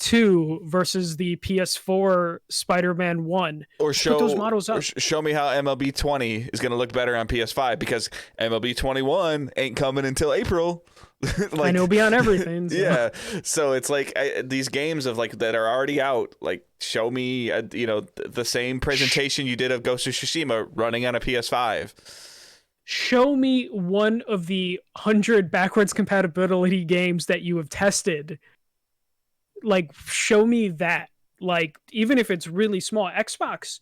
2 versus the PS4 Spider-Man 1. Or Put those models up. show me how MLB 20 is going to look better on PS5, because MLB 21 ain't coming until April. Like, and it'll be on everything. So. Yeah, so it's like these games of like that are already out. Like, show me, the same presentation you did of Ghost of Tsushima running on a PS5. Show me one of the 100 backwards compatibility games that you have tested. Like, show me that. Like, even if it's really small, Xbox.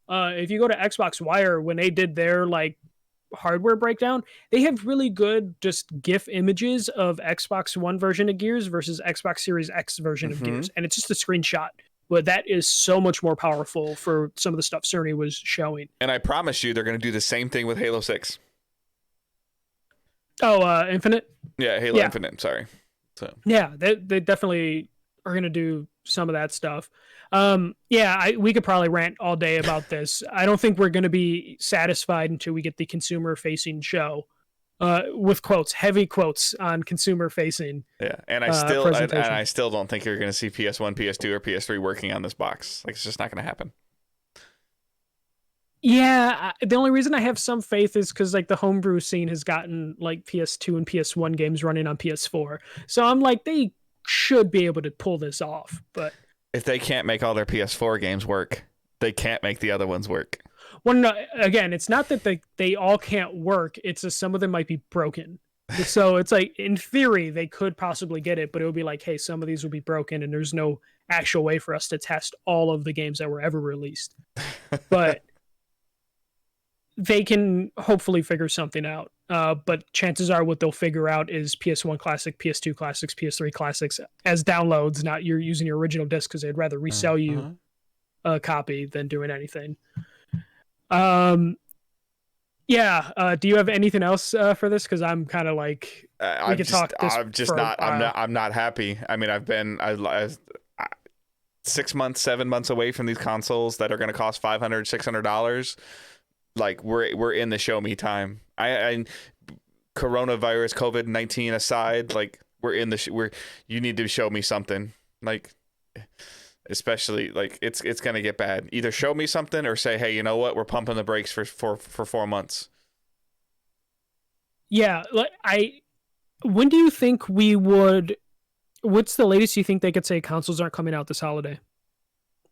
If you go to Xbox Wire, when they did their like hardware breakdown, they have really good just GIF images of Xbox One version of Gears versus Xbox Series X version of Gears, and it's just a screenshot. But that is so much more powerful for some of the stuff Cerny was showing. And I promise you, they're going to do the same thing with Halo 6. Oh, Infinite? Yeah, Halo Infinite. Sorry. So yeah, they definitely are going to do some of that stuff. We could probably rant all day about this. I don't think we're going to be satisfied until we get the consumer-facing show. With quotes, heavy quotes on consumer-facing. Yeah, and I still don't think you're going to see PS1, PS2, or PS3 working on this box. Like, it's just not going to happen. Yeah, the only reason I have some faith is because like the homebrew scene has gotten like PS2 and PS1 games running on PS4. So I'm like, they should be able to pull this off. But if they can't make all their PS4 games work, they can't make the other ones work. Well, no, again, it's not that they all can't work. It's just some of them might be broken. So it's like, in theory, they could possibly get it, but it would be like, hey, some of these will be broken and there's no actual way for us to test all of the games that were ever released. But they can hopefully figure something out. But chances are what they'll figure out is PS1 Classic, PS2 Classics, PS3 Classics as downloads, not you're using your original disc, because they'd rather resell you a copy than doing anything. Do you have anything else for this? Because I'm kind of like, we could talk this I'm not happy. I mean, I 6 months, 7 months away from these consoles that are going to cost $500, $600. Like, we're in the show me time. I coronavirus, COVID-19 aside, like, we're in the you need to show me something. Like, especially like it's gonna get bad. Either show me something or say, hey, you know what, we're pumping the brakes for 4 months. Yeah, like when do you think we would? What's the latest you think they could say consoles aren't coming out this holiday?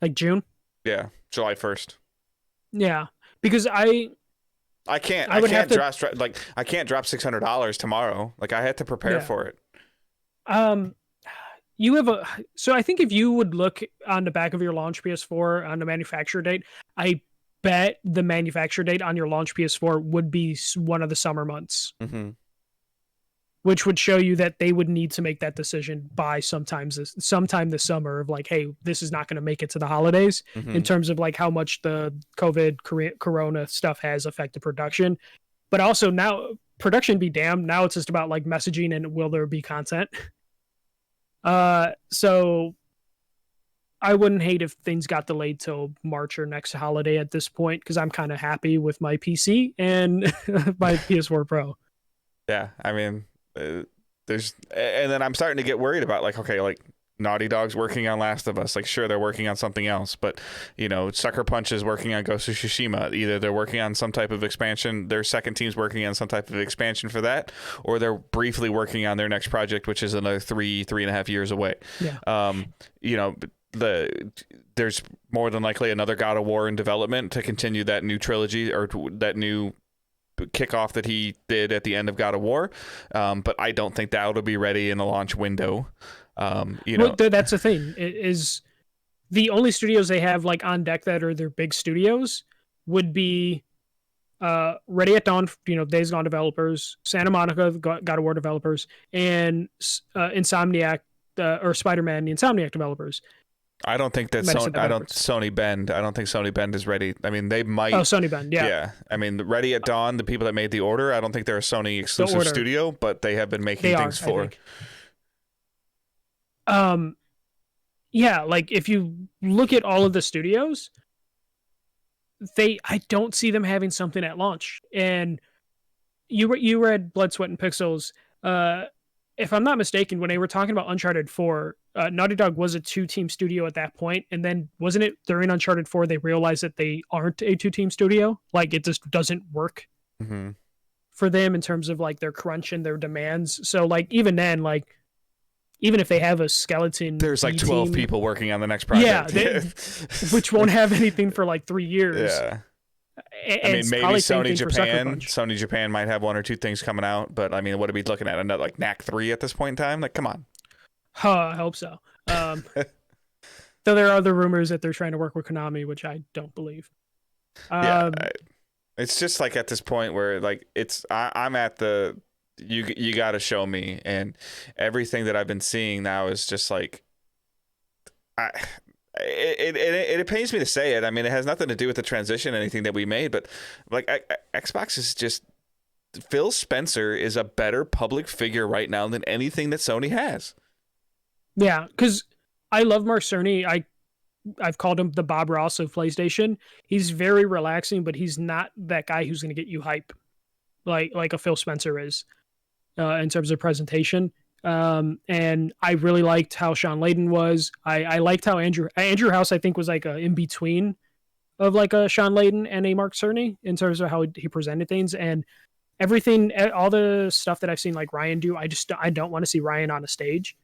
Like June? Yeah, July 1st. Yeah, because I can't drop $600 tomorrow. Like, I had to prepare for it. You have so I think if you would look on the back of your launch PS4 on the manufacturer date, I bet the manufacturer date on your launch PS4 would be one of the summer months, which would show you that they would need to make that decision by sometime this summer of like, hey, this is not going to make it to the holidays, in terms of like how much the COVID corona stuff has affected production. But also now production be damned. Now it's just about like messaging and will there be content? So I wouldn't hate if things got delayed till March or next holiday at this point, because I'm kind of happy with my PC and my PS4 Pro. Yeah, I mean, and then I'm starting to get worried about like, okay, like Naughty Dog's working on Last of Us. Like, sure, they're working on something else, but Sucker Punch is working on Ghost of Tsushima. Either they're working on some type of expansion, their second team's working on some type of expansion for that, or they're briefly working on their next project, which is another 3.5 years away. Yeah. There's more than likely another God of War in development to continue that new trilogy, or that new kickoff that he did at the end of God of War. But I don't think that will be ready in the launch window. Well, that's the thing, is the only studios they have like on deck that are their big studios would be Ready at Dawn, Days Gone developers, Santa Monica God of War developers, and Insomniac or Spider-Man the Insomniac developers. I don't think that Sony Bend. I don't think Sony Bend is ready. I mean, they might. Oh, Sony Bend, yeah. Yeah, I mean, Ready at Dawn, the people that made The Order, I don't think they're a Sony exclusive studio, but they have been making things for. Yeah, like if you look at all of the studios, I don't see them having something at launch. And you read Blood, Sweat, and Pixels. if I'm not mistaken, when they were talking about Uncharted 4, Naughty Dog was a 2-team studio at that point, and then wasn't it during Uncharted 4 they realized that they aren't a 2-team studio? Like it just doesn't work Mm-hmm. for them in terms of like their crunch and their demands. So like even then, like even if they have a skeleton, There's like 12 team, people working on the next project. Yeah, which won't have anything for like 3 years. Yeah. And I mean, it's maybe probably same Sony thing for Sucker Japan. Punch. Sony Japan might have 1 or 2 things coming out, but I mean, what are we looking at? Another like Knack 3 at this point in time? Like, come on. I hope so. Though there are other rumors that they're trying to work with Konami, which I don't believe. Yeah, it's just like at this point where like I'm at the you got to show me, and everything that I've been seeing now is just like it pains me to say it. I mean, it has nothing to do with the transition, anything that we made, but like Xbox is just, Phil Spencer is a better public figure right now than anything that Sony has. Yeah, because I love Mark Cerny. I've called him the Bob Ross of PlayStation. He's very relaxing, but he's not that guy who's going to get you hype like a Phil Spencer is in terms of presentation. And I really liked how Sean Layden was. I liked how Andrew House, I think, was like a in between of like a Sean Layden and a Mark Cerny in terms of how he presented things, and everything, all the stuff that I've seen like Ryan do. I don't want to see Ryan on a stage.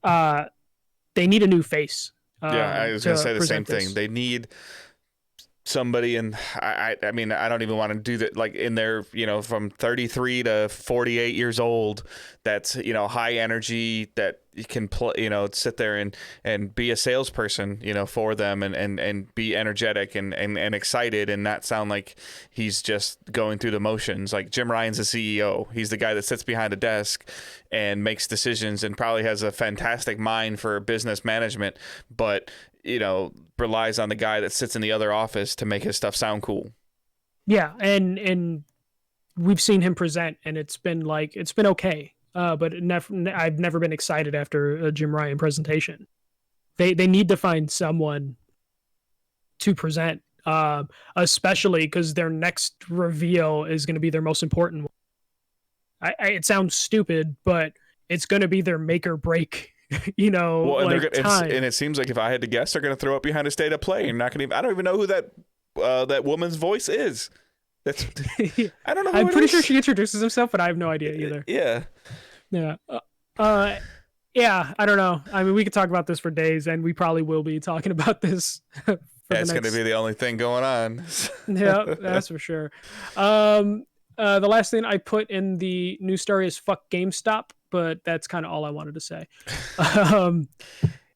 They need a new face. Yeah, I was going to say the same this. thing. They need somebody, and I mean, I don't even want to do that, like in their, from 33 to 48 years old, that's, high energy, that you can play, sit there and be a salesperson, for them, and be energetic and excited, and not sound like he's just going through the motions. Like Jim Ryan's the CEO. He's the guy that sits behind a desk and makes decisions, and probably has a fantastic mind for business management, but relies on the guy that sits in the other office to make his stuff sound cool. Yeah, and we've seen him present, and it's been okay. But I've never been excited after a Jim Ryan presentation. They need to find someone to present, especially because their next reveal is going to be their most important one. It sounds stupid, but it's going to be their make or break. Well, and, time. And it seems like if I had to guess, they're going to throw it behind a State of Play. You're not going to. I don't even know who that woman's voice is. That's I don't know. I'm pretty sure she introduces herself, but I have no idea either. Yeah. Yeah. I don't know. I mean, we could talk about this for days, and we probably will be talking about this. It's going to be the only thing going on. Yeah, that's for sure. The last thing I put in the news story is fuck GameStop, but that's kind of all I wanted to say.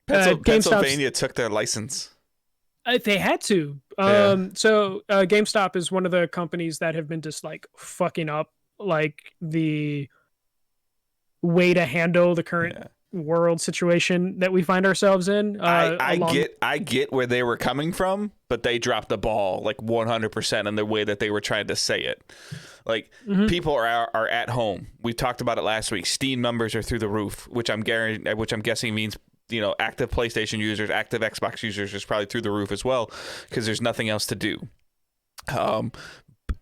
Pennsylvania took their license. They had to. So GameStop is one of the companies that have been just like fucking up like the way to handle the current world situation that we find ourselves in. I get where they were coming from, but they dropped the ball like 100% in the way that they were trying to say it. Like people are at home. We talked about it last week. Steam numbers are through the roof, which I'm guessing means active PlayStation users, active Xbox users is probably through the roof as well, because there's nothing else to do.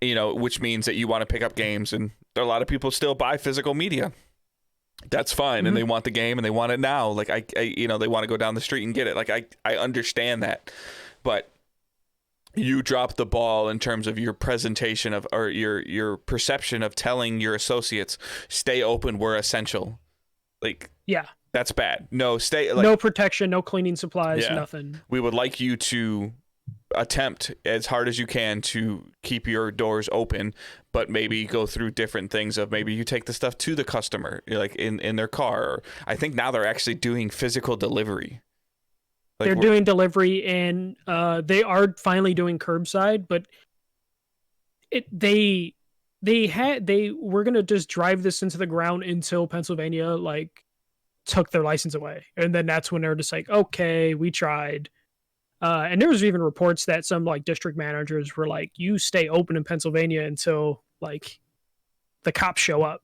Which means that you want to pick up games, and a lot of people still buy physical media. That's fine, and they want the game, and they want it now. Like they want to go down the street and get it. Like I understand that, but you dropped the ball in terms of your presentation of, or your perception of telling your associates, stay open, we're essential. Like, yeah, that's bad. No, no protection, no cleaning supplies, nothing. We would like you to attempt as hard as you can to keep your doors open, but maybe go through different things of maybe you take the stuff to the customer, like in their car. Or I think now they're actually doing physical delivery. Like they're doing delivery, and they are finally doing curbside, but they were gonna just drive this into the ground until Pennsylvania like took their license away, and then that's when they're just like, okay, we tried. And there was even reports that some like district managers were like, you stay open in Pennsylvania until like the cops show up.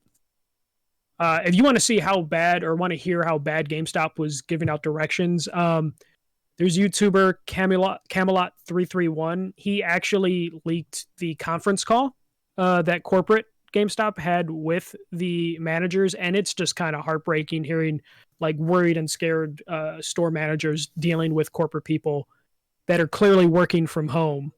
If you want to see how bad, or want to hear how bad GameStop was giving out directions, there's YouTuber Camelot 331. He actually leaked the conference call that corporate GameStop had with the managers, and it's just kind of heartbreaking hearing like worried and scared store managers dealing with corporate people that are clearly working from home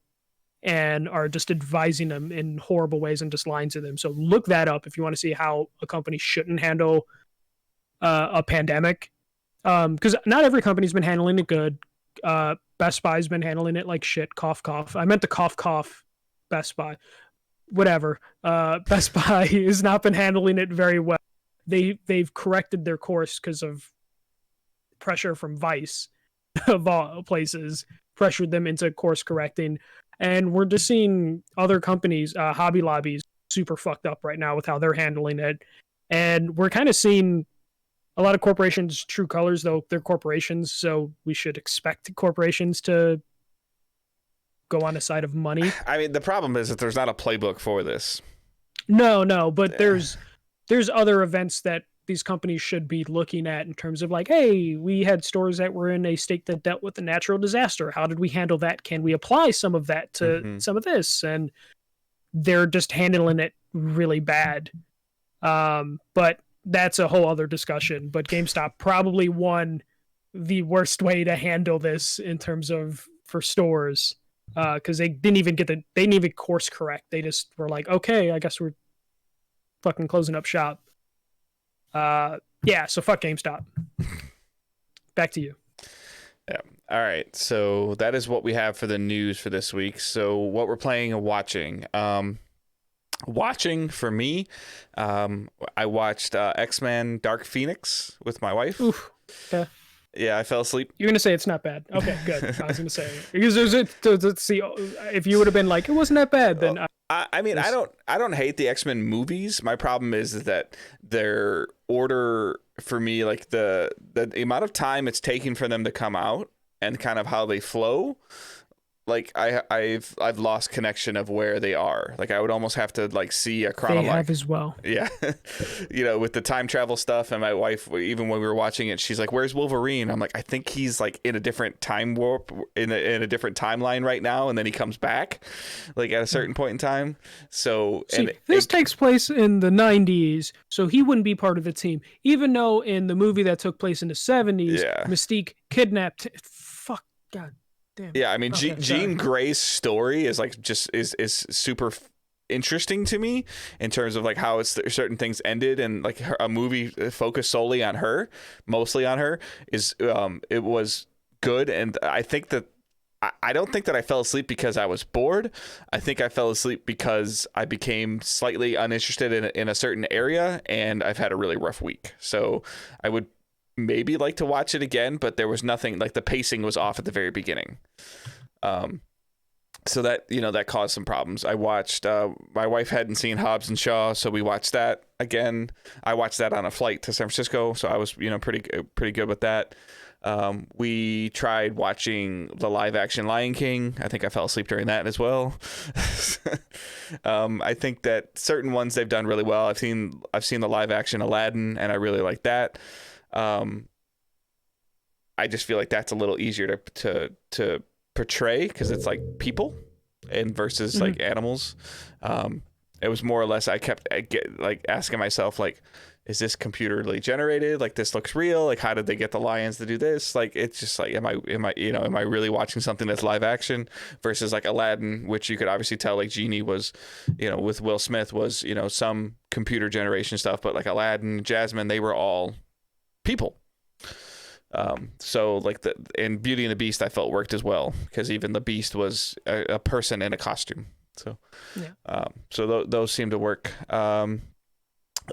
and are just advising them in horrible ways and just lying to them. So look that up if you want to see how a company shouldn't handle a pandemic. Because not every company's been handling it good. Best Buy's been handling it like shit. Cough, cough. I meant to cough, cough. Best Buy. Whatever. Best Buy has not been handling it very well. They've corrected their course because of pressure from Vice, of all places, pressured them into course correcting. And we're just seeing other companies, Hobby Lobby's super fucked up right now with how they're handling it. And we're kind of seeing a lot of corporations' true colors, though they're corporations, so we should expect corporations to go on the side of money. I mean, the problem is that there's not a playbook for this. No, but there's other events that these companies should be looking at in terms of like, hey, we had stores that were in a state that dealt with a natural disaster. How did we handle that? Can we apply some of that to some of this? And they're just handling it really bad. But that's a whole other discussion. But GameStop probably won the worst way to handle this in terms of for stores. Because they didn't even course correct. They just were like, okay, I guess we're fucking closing up shop. Yeah, so fuck GameStop. Back to you. Yeah. All right. So that is what we have for the news for this week. So what we're playing and watching. Watching for me, I watched X-Men Dark Phoenix with my wife. Oof. Okay. Yeah, I fell asleep. You're gonna say it's not bad. Okay, good. I was gonna say because let's see, if you would have been like it wasn't that bad, then I mean, I don't hate the X-Men movies. My problem is that their order for me, like the amount of time it's taking for them to come out and kind of how they flow. Like I've lost connection of where they are. Like I would almost have to like see a chronology. They have as well. Yeah, with the time travel stuff. And my wife, even when we were watching it, she's like, "Where's Wolverine?" I'm like, "I think he's like in a different time warp, in a different timeline right now." And then he comes back, like at a certain point in time. So this takes place in the 90s, so he wouldn't be part of the team. Even though in the movie that took place in the 70s, Mystique kidnapped. Fuck God. Damn. Yeah, I mean, Jean Grey's story is like is super interesting to me in terms of like how certain things ended, and like a movie focused solely on her, mostly on her, is it was good. And I think that I don't think that I fell asleep because I was bored. I think I fell asleep because I became slightly uninterested in a certain area, and I've had a really rough week. So I would maybe like to watch it again, but there was nothing, like the pacing was off at the very beginning. So that, that caused some problems. I watched, my wife hadn't seen Hobbs and Shaw, so we watched that again. I watched that on a flight to San Francisco, so I was, pretty good with that. We tried watching the live action Lion King. I think I fell asleep during that as well. I think that certain ones they've done really well. I've seen the live action Aladdin, and I really like that. I just feel like that's a little easier to portray because it's like people and versus like animals. It was more or less I kept asking myself like, is this computerly generated? Like this looks real. Like how did they get the lions to do this? Like it's just like am I really watching something that's live action versus like Aladdin, which you could obviously tell like Genie was, with Will Smith was some computer generation stuff, but like Aladdin, Jasmine, they were all people. So like in Beauty and the Beast I felt worked as well because even the Beast was a person in a costume. So those seem to work.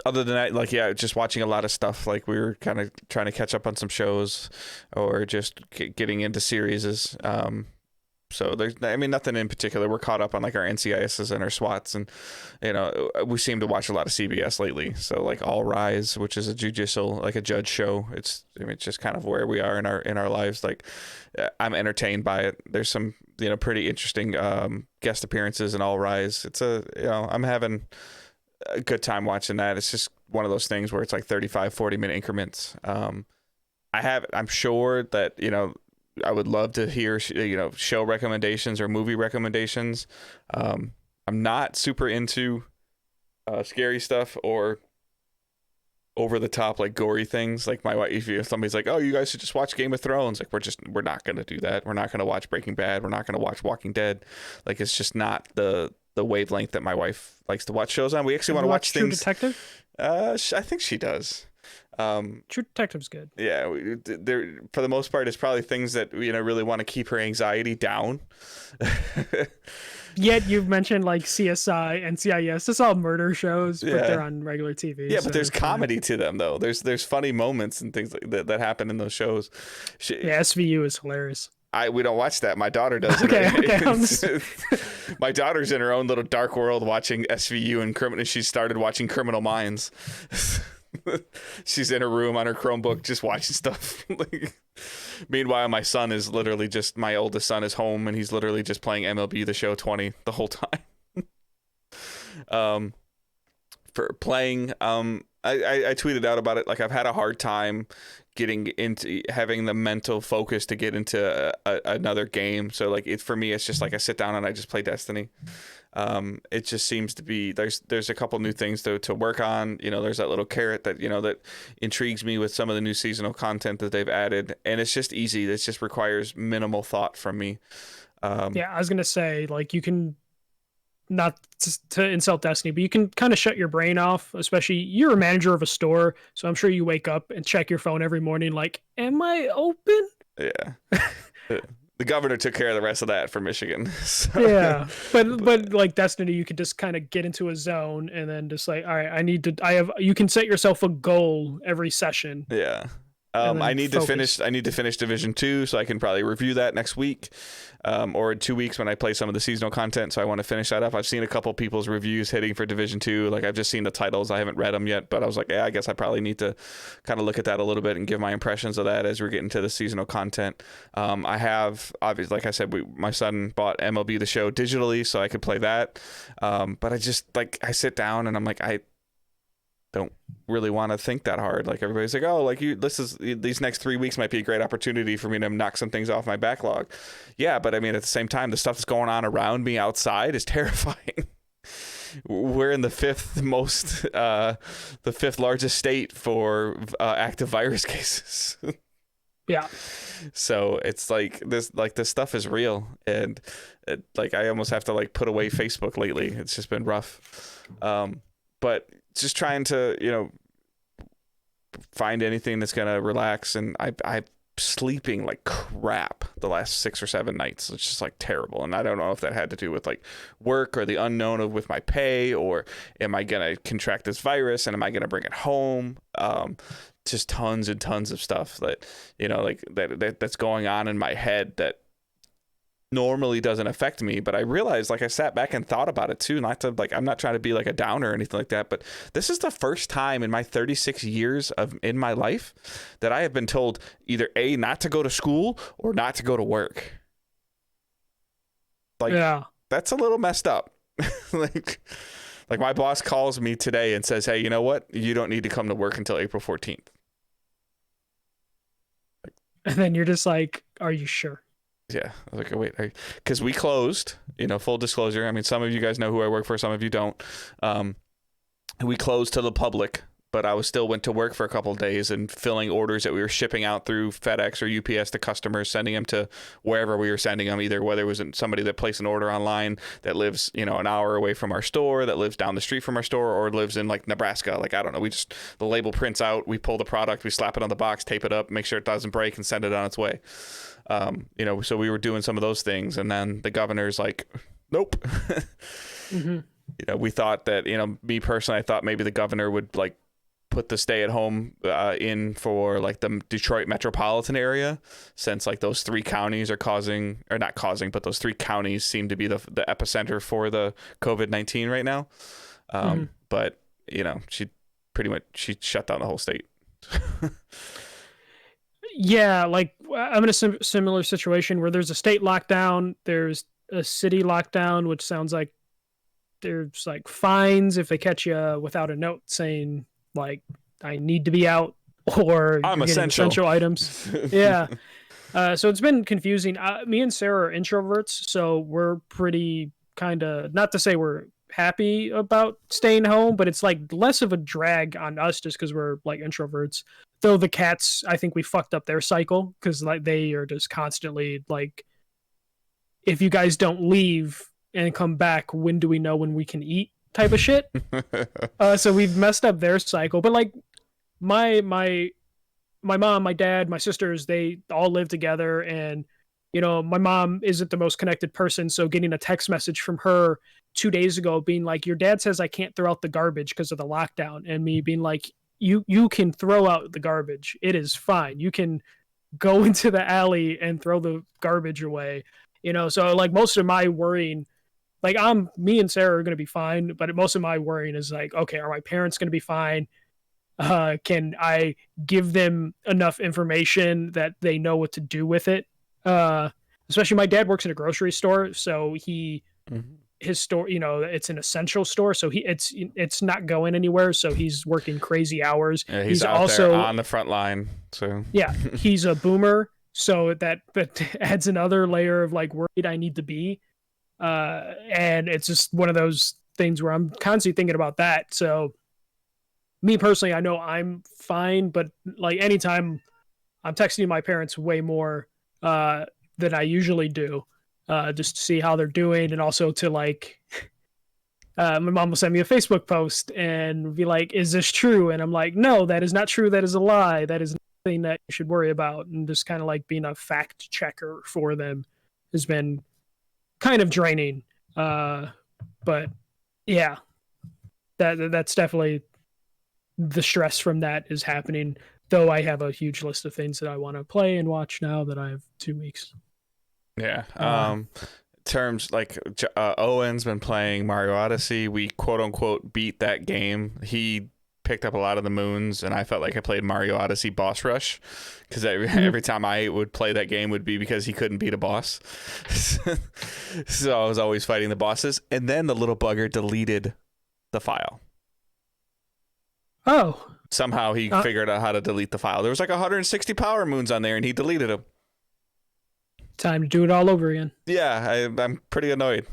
Other than that, just watching a lot of stuff. Like we were kind of trying to catch up on some shows or just getting into series. So there's, nothing in particular. We're caught up on like our NCISs and our SWATs, and we seem to watch a lot of CBS lately. So like All Rise, which is a judge show. It's just kind of where we are in our lives. Like I'm entertained by it. There's some pretty interesting guest appearances in All Rise. It's I'm having a good time watching that. It's just one of those things where it's like 35-40 minute increments. I'm sure that I would love to hear, show recommendations or movie recommendations. I'm not super into scary stuff or over the top like gory things. Like my wife, if somebody's like, "Oh, you guys should just watch Game of Thrones," like we're not gonna do that. We're not gonna watch Breaking Bad. We're not gonna watch Walking Dead. Like it's just not the wavelength that my wife likes to watch shows on. We actually want to watch True things. Detective? I think she does. True Detective's good. Yeah, there for the most part, it's probably things that really want to keep her anxiety down. Yet you've mentioned like CSI and CIS. It's all murder shows, but Yeah. they're on regular TV. Yeah, so but there's it's fine. comedy to them though. There's funny moments and things like that happen in those shows. Yeah, SVU is hilarious. We don't watch that. My daughter does. Okay, it. My daughter's in her own little dark world watching SVU and criminal. She started watching Criminal Minds. She's in her room on her Chromebook just watching stuff. Meanwhile, my son is literally just my oldest son is home and he's literally just playing MLB The Show 20 the whole time. For playing, I tweeted out about it. Like I've had a hard time getting into having the mental focus to get into another game. So like for me, it's just like I sit down and I just play Destiny. It just seems to be there's a couple new things to work on. There's that little carrot that that intrigues me with some of the new seasonal content that they've added, and it's just easy. It just requires minimal thought from me. Yeah, I was gonna say like you can not to insult Destiny, but you can kind of shut your brain off, especially you're a manager of a store. So I'm sure you wake up and check your phone every morning. Like, am I open? Yeah. The governor took care of the rest of that for Michigan. So. Yeah. But like Destiny, you could just kind of get into a zone and then just like, all right, you can set yourself a goal every session. Yeah. I need to finish Division 2, so I can probably review that next week, or in 2 weeks when I play some of the seasonal content. So I want to finish that up. I've seen a couple people's reviews hitting for Division 2. Like I've just seen the titles. I haven't read them yet, but I was like, yeah, I guess I probably need to kind of look at that a little bit and give my impressions of that as we're getting to the seasonal content. I have obviously, like I said, my son bought MLB The Show digitally, so I could play that. But I just I sit down and I'm like, I don't really want to think that hard. Like everybody's like, oh, like these next 3 weeks might be a great opportunity for me to knock some things off my backlog. Yeah, but I mean, at the same time, the stuff that's going on around me outside is terrifying. We're in the fifth largest state for active virus cases. Yeah. So it's like this stuff is real, and I almost have to put away Facebook lately. It's just been rough. But just trying to find anything that's gonna relax, and I'm sleeping like crap the last 6 or 7 nights. It's just terrible, and I don't know if that had to do with work or the unknown of with my pay, or am I gonna contract this virus and am I gonna bring it home? Just tons and tons of stuff that that's going on in my head that normally doesn't affect me. But I realized, I sat back and thought about it too, not to I'm not trying to be a downer or anything like that, but this is the first time in my 36 years in my life that I have been told either A, not to go to school or not to go to work. Yeah, that's a little messed up. Like my boss calls me today and says, hey, you know what? You don't need to come to work until April 14th. And then you're just like, are you sure? Yeah. I was like, wait, because we closed, full disclosure. I mean, some of you guys know who I work for. Some of you don't. We closed to the public, but I still went to work for a couple of days and filling orders that we were shipping out through FedEx or UPS to customers, sending them to wherever we were sending them, either whether it was somebody that placed an order online that lives, an hour away from our store, that lives down the street from our store, or lives in Nebraska. I don't know. The label prints out, we pull the product, we slap it on the box, tape it up, make sure it doesn't break, and send it on its way. So we were doing some of those things, and then the governor's like, nope. Mm-hmm. We thought that, me personally, I thought maybe the governor would put the stay at home in for the Detroit metropolitan area, since those 3 counties are but those 3 counties seem to be the epicenter for the COVID-19 right now. But she shut down the whole state. Yeah, I'm in a similar situation where there's a state lockdown, there's a city lockdown, which sounds like there's fines if they catch you without a note saying I need to be out, or I'm essential items. Yeah. So it's been confusing. Me and Sarah are introverts, so we're pretty kind of, not to say we're happy about staying home, but it's like less of a drag on us just because we're like introverts. Though the cats, I think we fucked up their cycle because like they are just constantly like, if you guys don't leave and come back, when do we know when we can eat? Type of shit. So we've messed up their cycle. But like my mom, my dad, my sisters, they all live together, and my mom isn't the most connected person, so getting a text message from her 2 days ago being like, your dad says I can't throw out the garbage because of the lockdown, and me being like, you can throw out the garbage, it is fine, you can go into the alley and throw the garbage away. So like most of my worrying, like me and Sarah are going to be fine, but most of my worrying is like, okay, are my parents going to be fine? Can I give them enough information that they know what to do with it? Especially my dad works in a grocery store, so his store, it's an essential store, so it's not going anywhere, so he's working crazy hours. Yeah, he's out also there on the front line. So yeah, he's a boomer, so that adds another layer of like worried I need to be. And it's just one of those things where I'm constantly thinking about that. So me personally, I know I'm fine, but like anytime I'm texting my parents way more than I usually do, just to see how they're doing, and also to like, my mom will send me a Facebook post and be like, "Is this true?" And I'm like, "No, that is not true. That is a lie. That is nothing that you should worry about." And just kind of like being a fact checker for them has been kind of draining. But yeah, that's definitely the stress from that is happening, though I have a huge list of things that I want to play and watch now that I have 2 weeks. Yeah. Terms like Owen's been playing Mario Odyssey. We quote unquote beat that game. He picked up a lot of the moons, and I felt like I played Mario Odyssey boss rush, because every time I would play that game would be because he couldn't beat a boss. So I was always fighting the bosses, and then the little bugger deleted the file. Oh. Somehow he figured out how to delete the file. There was like 160 power moons on there, and he deleted them. Time to do it all over again. Yeah, I'm pretty annoyed.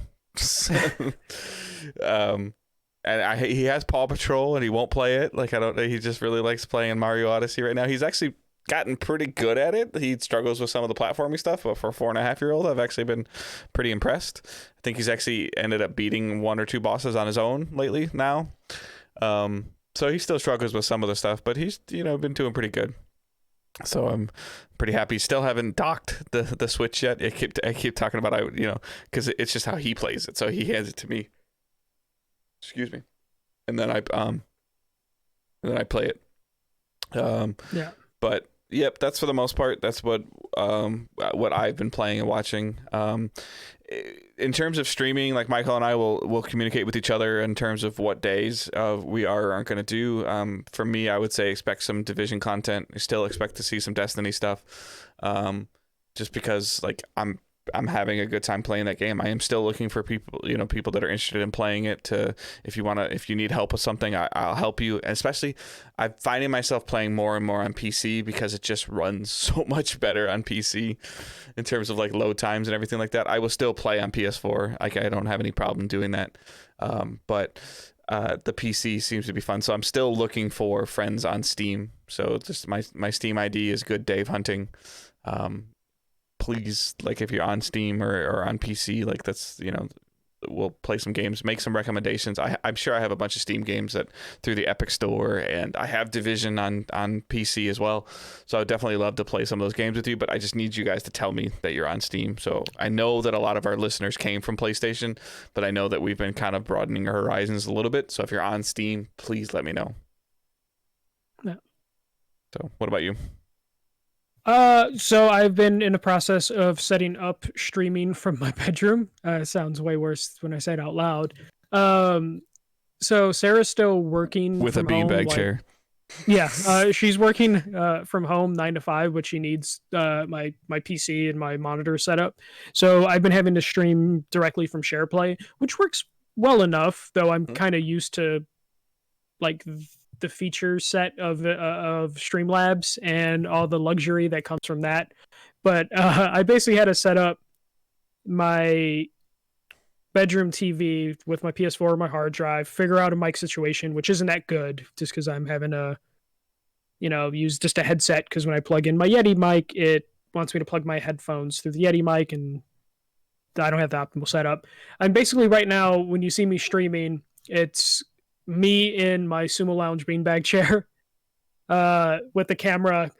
And he has Paw Patrol, and he won't play it. Like, he just really likes playing Mario Odyssey right now. He's actually gotten pretty good at it. He struggles with some of the platforming stuff, but for a 4.5-year-old, I've actually been pretty impressed. I think he's actually ended up beating 1 or 2 bosses on his own lately now. So he still struggles with some of the stuff, but he's been doing pretty good. So I'm pretty happy. Still haven't docked the Switch yet. I keep talking about because it's just how he plays it. So he hands it to me. Excuse me, and then I play it. Yeah. But yep, that's for the most part. That's what I've been playing and watching. In terms of streaming, like Michael and I will communicate with each other in terms of what days we aren't going to do. For me, I would say expect some Division content. I still expect to see some Destiny stuff, just because like I'm having a good time playing that game. I am still looking for people that are interested in playing it. If you need help with something, I'll help you. And especially, I'm finding myself playing more and more on PC because it just runs so much better on PC in terms of like load times and everything like that. I will still play on PS4. Like, I don't have any problem doing that. But the PC seems to be fun. So I'm still looking for friends on Steam. So just my Steam ID is Good Dave Hunting. Please, like, if you're on Steam or on PC, like, that's, we'll play some games, make some recommendations. I'm sure I have a bunch of Steam games through the Epic Store, and I have Division on PC as well. So I'd definitely love to play some of those games with you, but I just need you guys to tell me that you're on Steam. So I know that a lot of our listeners came from PlayStation, but I know that we've been kind of broadening our horizons a little bit. So if you're on Steam, please let me know. Yeah. So what about you? So I've been in the process of setting up streaming from my bedroom. It sounds way worse when I say it out loud. So Sarah's still working with a beanbag chair. Yeah, she's working from home 9 to 5, but she needs my PC and my monitor set up. So I've been having to stream directly from SharePlay, which works well enough, though I'm kind of used to like the feature set of Streamlabs and all the luxury that comes from that. But I basically had to set up my bedroom TV with my PS4 or my hard drive, figure out a mic situation, which isn't that good just because I'm having to, use just a headset because when I plug in my Yeti mic, it wants me to plug my headphones through the Yeti mic and I don't have the optimal setup. And basically right now, when you see me streaming, it's me in my Sumo Lounge beanbag chair with the camera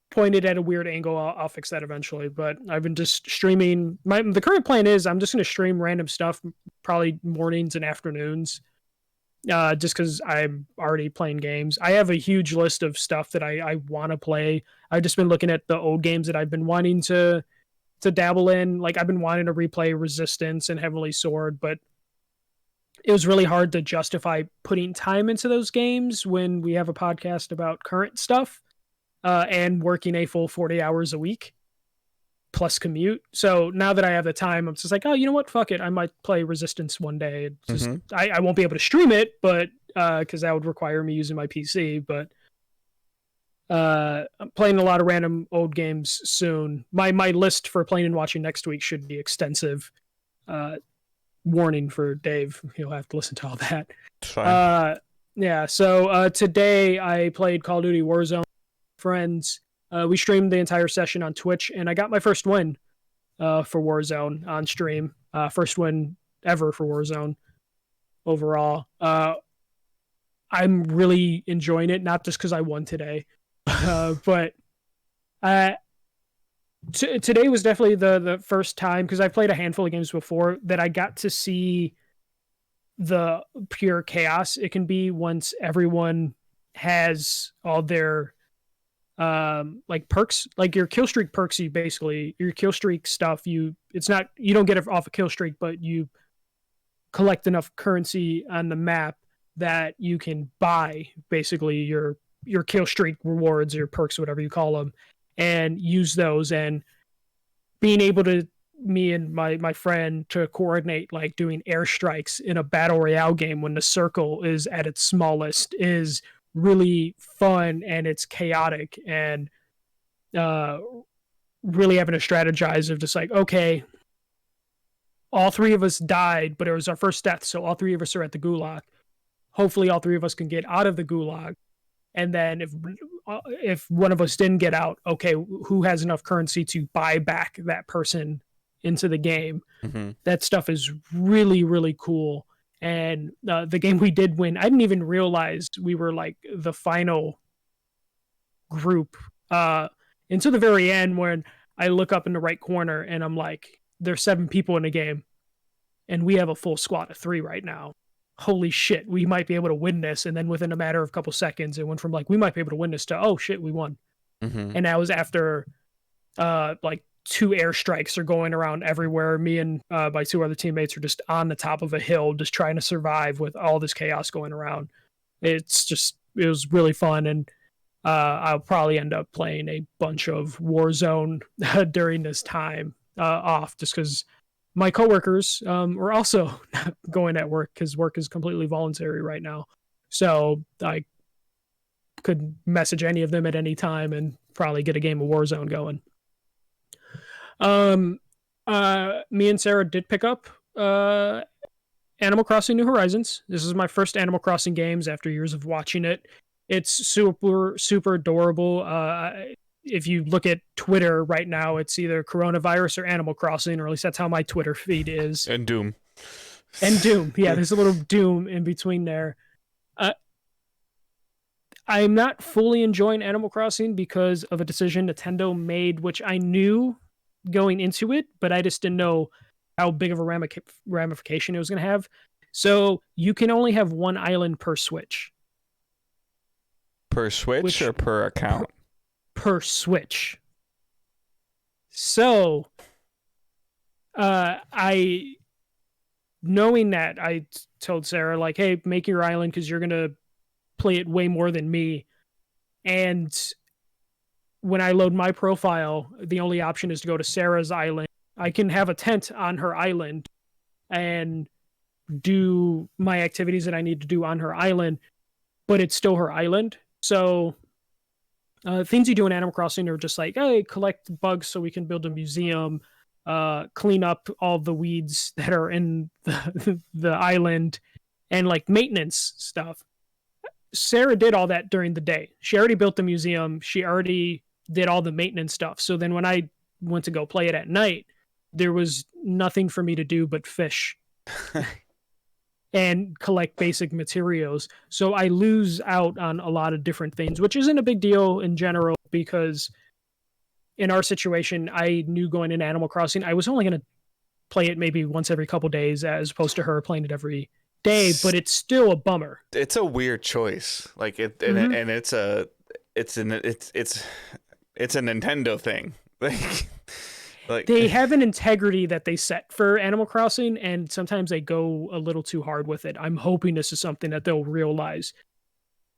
pointed at a weird angle. I'll fix that eventually, but I've been just streaming. The current plan is I'm just going to stream random stuff, probably mornings and afternoons, just because I'm already playing games. I have a huge list of stuff that I want to play. I've just been looking at the old games that I've been wanting to dabble in. Like I've been wanting to replay Resistance and Heavenly Sword, but it was really hard to justify putting time into those games when we have a podcast about current stuff and working a full 40 hours a week plus commute. So now that I have the time, I'm just like, oh, you know what? Fuck it. I might play Resistance one day. It's just, I won't be able to stream it, but because that would require me using my PC. But I'm playing a lot of random old games soon. My list for playing and watching next week should be extensive. Warning for Dave, he'll have to listen to all that. Fine. Yeah. So today I played Call of Duty Warzone with friends. We streamed the entire session on Twitch, and I got my first win for Warzone on stream. First win ever for Warzone overall. I'm really enjoying it, not just because I won today, but today was definitely the first time, because I've played a handful of games before, that I got to see the pure chaos it can be once everyone has all their like perks, like your kill streak perks. You basically, your kill streak stuff, you don't get it off a kill streak, but you collect enough currency on the map that you can buy basically your kill streak rewards, your perks, whatever you call them, and use those. And being able to, me and my friend, to coordinate like doing airstrikes in a battle royale game when the circle is at its smallest is really fun, and it's chaotic, and really having to strategize of just like, okay, all three of us died, but it was our first death, so all three of us are at the gulag. Hopefully all three of us can get out of the gulag. And then if one of us didn't get out, okay, who has enough currency to buy back that person into the game? That stuff is really, really cool. And the game we did win, I didn't even realize we were like the final group until the very end, when I look up in the right corner and I'm like, there's 7 people in the game and we have a full squad of 3 right now. Holy shit, we might be able to win this. And then within a matter of a couple seconds, it went from like, we might be able to win this to, oh shit, we won. And that was after like 2 airstrikes are going around everywhere. Me and my 2 other teammates are just on the top of a hill, just trying to survive with all this chaos going around. It was really fun. And I'll probably end up playing a bunch of Warzone during this time off, just because my coworkers were also going at work, because work is completely voluntary right now. So I could message any of them at any time and probably get a game of Warzone going. Me and Sarah did pick up Animal Crossing New Horizons. This is my first Animal Crossing games after years of watching it. It's super, super adorable. If you look at Twitter right now, it's either coronavirus or Animal Crossing, or at least that's how my Twitter feed is. And Doom. Yeah, there's a little Doom in between there. I'm not fully enjoying Animal Crossing because of a decision Nintendo made, which I knew going into it, but I just didn't know how big of a ramification it was going to have. So you can only have 1 island per Switch. Per Switch or per account? Per Switch. So knowing that, I told Sarah, like, hey, make your island because you're going to play it way more than me. And when I load my profile, the only option is to go to Sarah's island. I can have a tent on her island and do my activities that I need to do on her island, but it's still her island. So things you do in Animal Crossing are just like, hey, collect bugs so we can build a museum, clean up all the weeds that are in the island, and like maintenance stuff. Sarah did all that during the day. She already built the museum. She already did all the maintenance stuff. So then when I went to go play it at night, there was nothing for me to do but fish and collect basic materials. So I lose out on a lot of different things, which isn't a big deal in general because in our situation, I knew going into Animal Crossing, I was only going to play it maybe once every couple days as opposed to her playing it every day, but it's still a bummer. It's a weird choice. Like and it's a Nintendo thing. Like they have an integrity that they set for Animal Crossing, and sometimes they go a little too hard with it. I'm hoping this is something that they'll realize.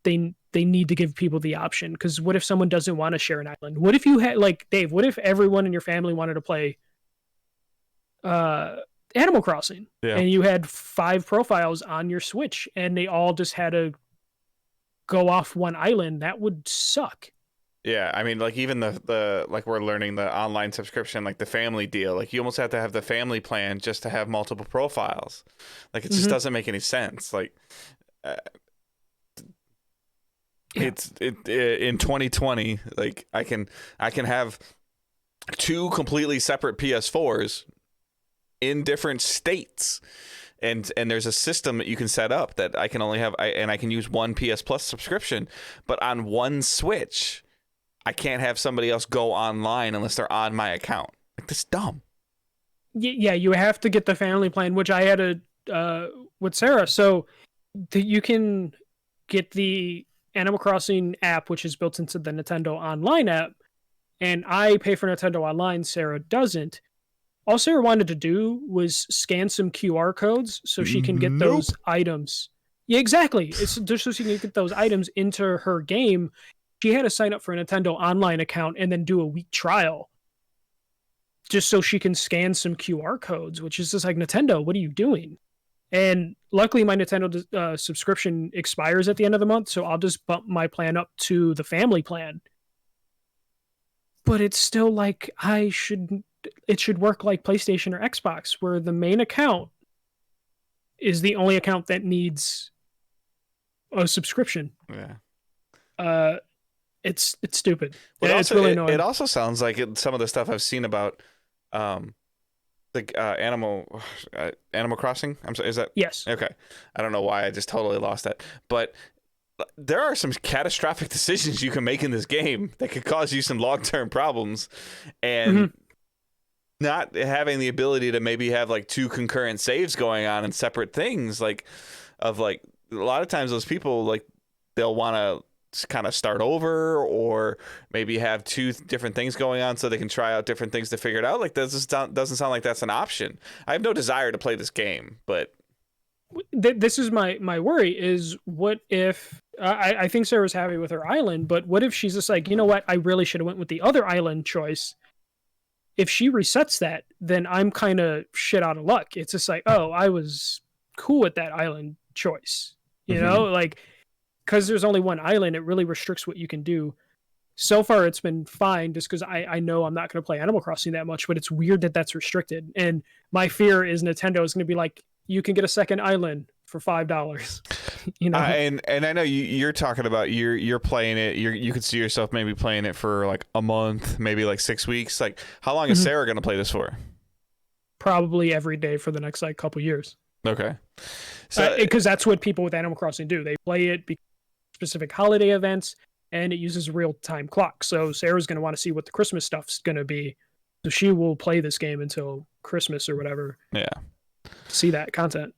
They need to give people the option, because what if someone doesn't want to share an island? What if you had, like Dave, what if everyone in your family wanted to play Animal Crossing, and you had 5 profiles on your Switch and they all just had to go off one island? That would suck. Yeah, I mean, like even the like we're learning the online subscription, like the family deal, like you almost have to have the family plan just to have multiple profiles. Like it just doesn't make any sense. Like it's in 2020, like I can have 2 completely separate PS4s in different states. And there's a system that you can set up that I can only have, and I can use one PS Plus subscription, but on one Switch, I can't have somebody else go online unless they're on my account. Like, that's dumb. Yeah, you have to get the family plan, which I had with Sarah. So you can get the Animal Crossing app, which is built into the Nintendo Online app, and I pay for Nintendo Online. Sarah doesn't. All Sarah wanted to do was scan some QR codes so she can get those items. Yeah, exactly. It's just so she can get those items into her game. She had to sign up for a Nintendo Online account and then do a week trial just so she can scan some QR codes, which is just like, Nintendo, what are you doing? And luckily my Nintendo subscription expires at the end of the month, so I'll just bump my plan up to the family plan. But it's still like, it should work like PlayStation or Xbox, where the main account is the only account that needs a subscription. Yeah. It's stupid. Well, it's really annoying. It also sounds like some of the stuff I've seen about the Animal Crossing. I'm sorry, is that? Yes. Okay. I don't know why I just totally lost that. But there are some catastrophic decisions you can make in this game that could cause you some long-term problems, and not having the ability to maybe have like 2 concurrent saves going on in separate things, like a lot of times those people, like, they'll want to kind of start over or maybe have 2 different things going on so they can try out different things to figure it out. Like, this doesn't sound like that's an option. I have no desire to play this game, but this is my worry is, what if I think Sarah's happy with her island, but what if she's just like, you know what, I really should have went with the other island choice. If she resets that, then I'm kind of shit out of luck. It's just like, oh, I was cool with that island choice, you know, like, because there's only one island, it really restricts what you can do. So far, it's been fine, just because I know I'm not going to play Animal Crossing that much, but it's weird that that's restricted. And my fear is Nintendo is going to be like, you can get a second island for $5, you know. And I know you're talking about you're playing it. You could see yourself maybe playing it for like a month, maybe like 6 weeks. Like, how long is Sarah going to play this for? Probably every day for the next like couple years. Okay, so because that's what people with Animal Crossing do. They play it because of specific holiday events, and it uses a real-time clock. So Sarah's going to want to see what the Christmas stuff's going to be, so she will play this game until Christmas or whatever. Yeah. See that content.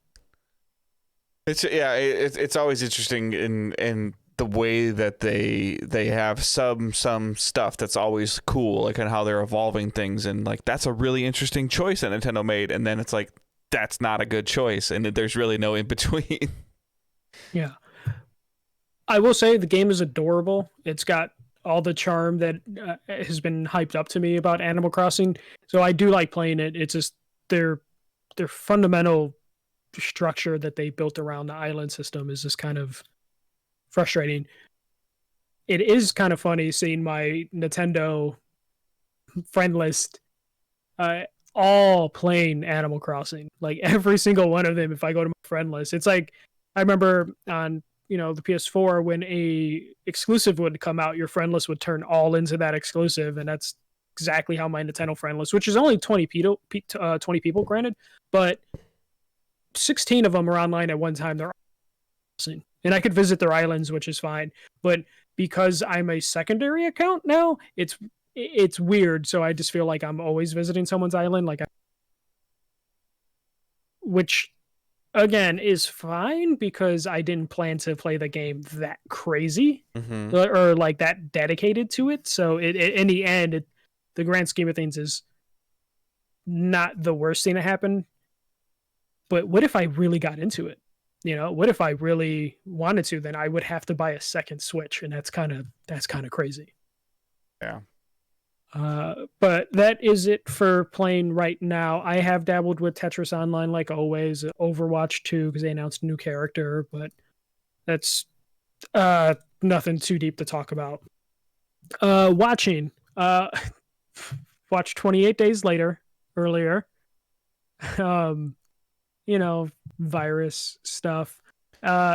It's always interesting in the way that they have some stuff that's always cool, like, on how they're evolving things, and like, that's a really interesting choice that Nintendo made, and then it's like, that's not a good choice, and there's really no in between. Yeah, I will say the game is adorable. It's got all the charm that has been hyped up to me about Animal Crossing, so I do like playing it. It's just their fundamental structure that they built around the island system is just kind of frustrating. It is kind of funny seeing my Nintendo friend list. all playing Animal Crossing. Like every single one of them. If I go to my friend list, it's like I remember on the PS4 when a exclusive would come out, your friend list would turn all into that exclusive, and that's exactly how my Nintendo friend list, which is only 20 people, granted, but 16 of them are online at one time. They're and I could visit their islands, which is fine. But because I'm a secondary account now, it's weird. So I just feel like I'm always visiting someone's island, which again is fine because I didn't plan to play the game that crazy or like that dedicated to it. So in the end, the grand scheme of things is not the worst thing that happened. But what if I really got into it? What if I really wanted to? Then I would have to buy a second Switch, and that's kind of crazy. Yeah. But that is it for playing right now. I have dabbled with Tetris Online like always, Overwatch 2 because they announced a new character, but that's nothing too deep to talk about. Watching. Watched 28 Days Later earlier. Virus stuff.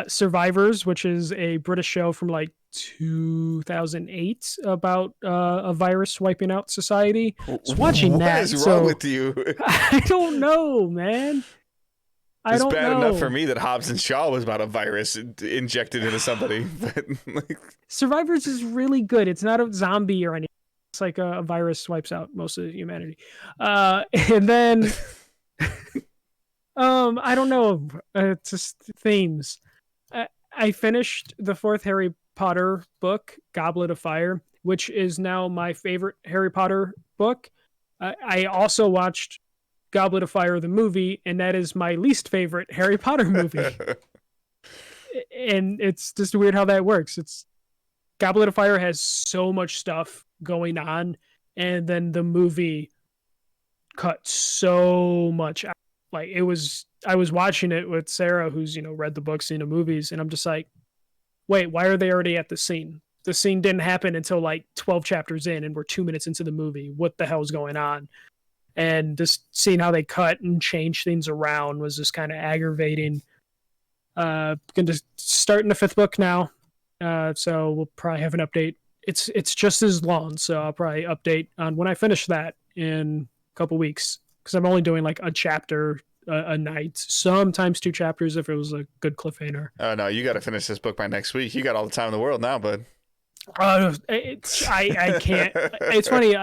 Survivors, which is a British show from like 2008 about a virus wiping out society. So watching that. What is wrong with you? I don't know, man. It's bad enough for me that Hobbs and Shaw was about a virus injected into somebody. But Survivors is really good. It's not a zombie or anything. It's like a virus wipes out most of humanity. And then I don't know. It's just themes. I finished the 4th Harry Potter book, Goblet of Fire, which is now my favorite Harry Potter book. I also watched Goblet of Fire, the movie, and that is my least favorite Harry Potter movie. And it's just weird how that works. Goblet of Fire has so much stuff going on, and then the movie cut so much out. Like I was watching it with Sarah, who's read the books, seen the movies, and I'm just like, wait, why are they already at the scene? The scene didn't happen until like 12 chapters in, and we're 2 minutes into the movie. What the hell's going on? And just seeing how they cut and change things around was just kind of aggravating. Going to start in the 5th book now, so we'll probably have an update. It's just as long, so I'll probably update on when I finish that in a couple weeks. Because I'm only doing like a chapter a night, sometimes 2 chapters if it was a good cliffhanger. Oh no, you got to finish this book by next week. You got all the time in the world now, bud. I can't. It's funny.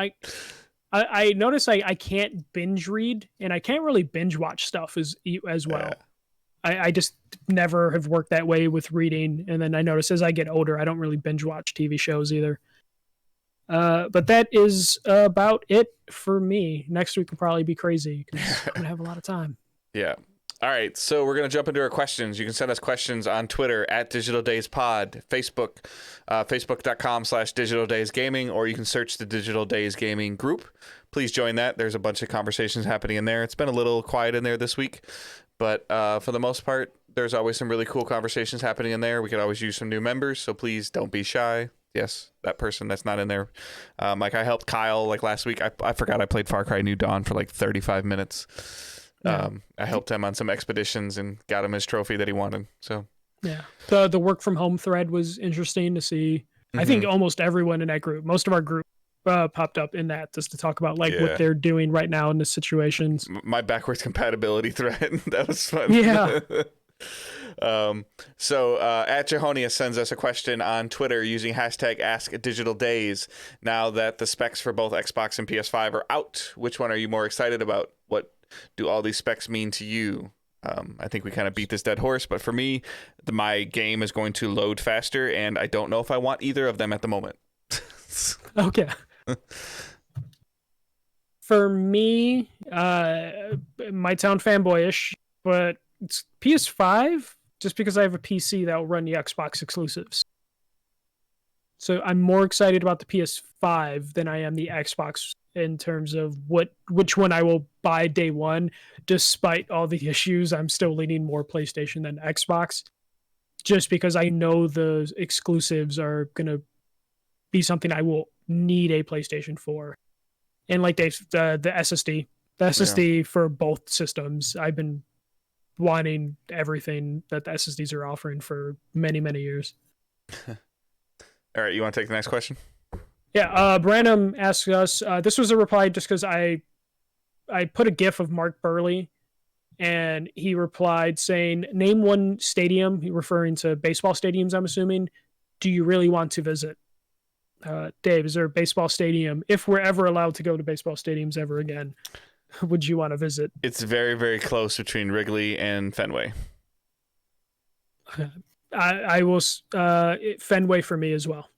I notice I can't binge read, and I can't really binge watch stuff as well. Yeah. I just never have worked that way with reading, and then I notice as I get older, I don't really binge watch TV shows either. But that is about it for me. Next week will probably be crazy because I'm going to have a lot of time. Yeah. All right. So we're going to jump into our questions. You can send us questions on Twitter at Digital Days Pod, Facebook, facebook.com/Digital Days Gaming, or you can search the Digital Days Gaming group. Please join that. There's a bunch of conversations happening in there. It's been a little quiet in there this week, but for the most part, there's always some really cool conversations happening in there. We could always use some new members, so please don't be shy. Yes, that person that's not in there. Like I helped Kyle like last week. I forgot I played Far Cry New Dawn for like 35 minutes. Yeah. I helped him on some expeditions and got him his trophy that he wanted. So yeah, the work from home thread was interesting to see. I think almost everyone in that group, most of our group, popped up in that just to talk about like what they're doing right now in the situations. My backwards compatibility thread, that was fun. Yeah. So at Jehonia sends us a question on Twitter using hashtag AskDigitalDays. Now that the specs for both Xbox and PS5 are out, which one are you more excited about? What do all these specs mean to you? I think we kind of beat this dead horse, but for me, my game is going to load faster, and I don't know if I want either of them at the moment. Okay. For me, might sound fanboyish, but it's PS5 just because I have a PC that will run the Xbox exclusives. So I'm more excited about the PS5 than I am the Xbox in terms of which one I will buy day one. Despite all the issues, I'm still leaning more PlayStation than Xbox, just because I know the exclusives are going to be something I will need a PlayStation for. And like the SSD, The SSD for both systems. I've been wanting everything that the SSDs are offering for many, many years. All right, you want to take the next question? Yeah, Branham asked us, this was a reply just because I put a GIF of Mark Burley, and he replied saying, name one stadium, referring to baseball stadiums, I'm assuming, do you really want to visit? Dave, is there a baseball stadium, if we're ever allowed to go to baseball stadiums ever again, would you want to visit? It's very, very close between Wrigley and Fenway. I will, Fenway for me as well.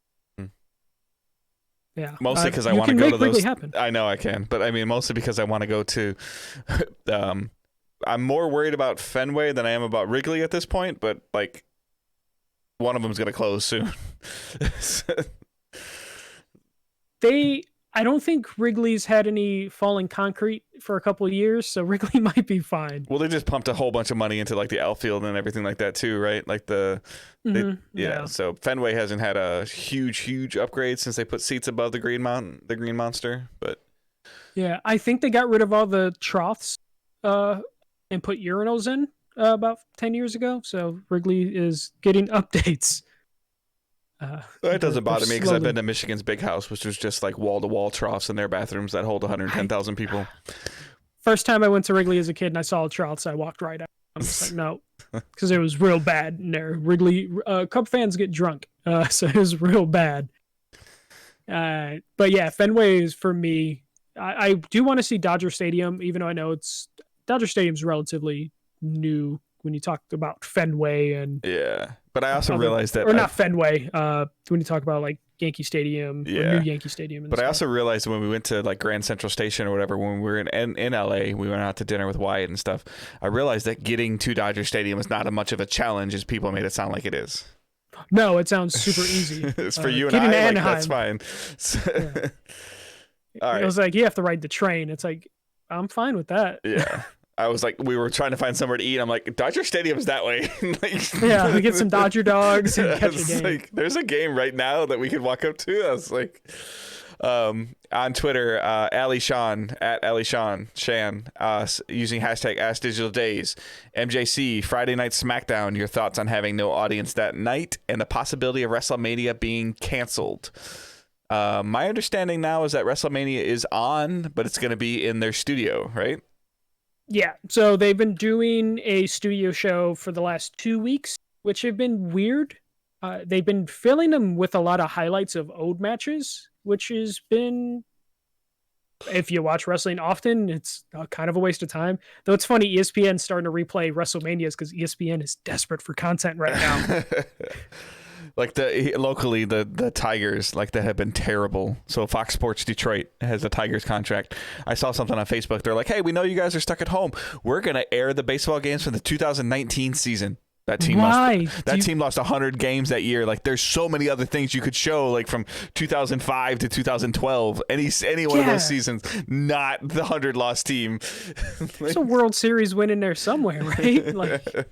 Yeah, mostly because I want to go to those. Happen. I know I can, but I mean mostly because I want to go to. I'm more worried about Fenway than I am about Wrigley at this point, but like, one of them's gonna close soon. I don't think Wrigley's had any falling concrete for a couple of years, so Wrigley might be fine. Well, they just pumped a whole bunch of money into like the outfield and everything like that too, right? Like yeah. So Fenway hasn't had a huge upgrade since they put seats above the Green Monster, but yeah, I think they got rid of all the troughs, and put urinals in about 10 years ago. So Wrigley is getting updates. It doesn't bother me because I've been to Michigan's Big House, which was just like wall-to-wall troughs in their bathrooms that hold 110,000 people. First time I went to Wrigley as a kid and I saw a troughs, I walked right out. I'm just like, no, because it was real bad in there. Wrigley, Cub fans get drunk, so it was real bad. But yeah, Fenway is for me. I do want to see Dodger Stadium, even though I know Dodger Stadium's relatively new when you talked about Fenway and yeah. But I also realized that, not Fenway. When you talk about like Yankee Stadium, or new Yankee Stadium. But I also realized when we went to like Grand Central Station or whatever, when we were in LA, we went out to dinner with Wyatt and stuff. I realized that getting to Dodger Stadium is not as much of a challenge as people made it sound like it is. No, it sounds super easy. It's for you and I. Like, that's fine. Yeah. All right. It was like you have to ride the train. It's like I'm fine with that. Yeah. I was like, we were trying to find somewhere to eat. I'm like, Dodger Stadium's that way. Like, yeah, we get some Dodger dogs and catch a game. Like, there's a game right now that we could walk up to. I was like, on Twitter, Ali Shan at Ali Shan using hashtag AskDigitalDays. MJC Friday Night SmackDown. Your thoughts on having no audience that night and the possibility of WrestleMania being canceled. My understanding now is that WrestleMania is on, but it's going to be in their studio, right? Yeah, so they've been doing a studio show for the last 2 weeks, which have been weird. They've been filling them with a lot of highlights of old matches, which has been, if you watch wrestling often, it's kind of a waste of time. Though it's funny, ESPN's starting to replay WrestleManias because ESPN is desperate for content right now. Like locally, the Tigers, like, that have been terrible. So Fox Sports Detroit has a Tigers contract. I saw something on Facebook. They're like, hey, we know you guys are stuck at home. We're going to air the baseball games from the 2019 season. That team lost 100 games that year. Like, there's so many other things you could show, like from 2005 to 2012. Any one of those seasons, not the 100-loss team. There's a World Series win in there somewhere, right? Like,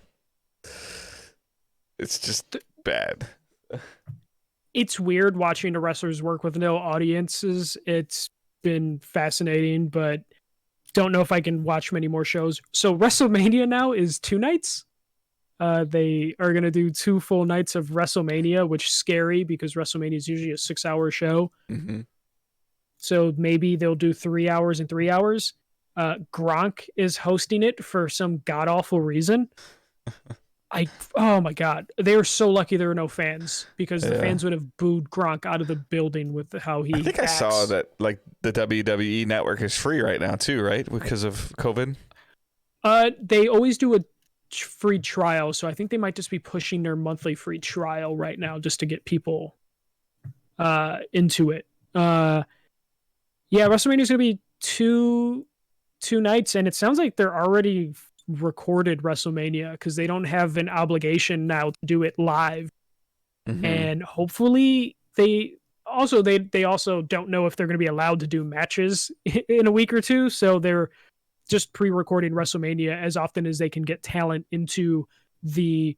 it's just bad. It's weird watching the wrestlers work with no audiences. It's been fascinating, but don't know if I can watch many more shows. So WrestleMania now is 2 nights. They are going to do 2 full nights of WrestleMania, which is scary because WrestleMania is usually a 6-hour show. Mm-hmm. So maybe they'll do 3 hours and 3 hours. Gronk is hosting it for some god-awful reason. Oh my God. They were so lucky there were no fans because the fans would have booed Gronk out of the building with how he acts. I saw that like the WWE network is free right now too, right? Because of COVID. They always do a free trial. So I think they might just be pushing their monthly free trial right now just to get people into it. Yeah, WrestleMania is going to be two nights, and it sounds like they're already recorded WrestleMania because they don't have an obligation now to do it live. Mm-hmm. And hopefully they also don't know if they're going to be allowed to do matches in a week or two, so they're just pre-recording WrestleMania as often as they can get talent into the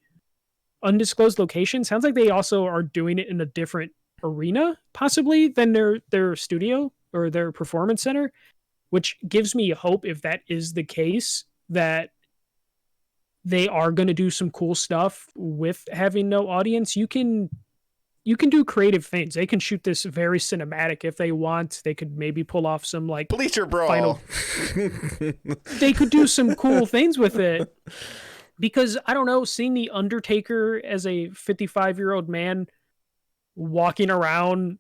undisclosed location. Sounds like they also are doing it in a different arena possibly than their studio or their performance center. which gives me hope if that is the case, that they are going to do some cool stuff with having no audience. You can do creative things. They can shoot this very cinematic if they want. They could maybe pull off some like Bleacher Brawl. They could do some cool things with it. Because I don't know, seeing the Undertaker as a 55-year-old man walking around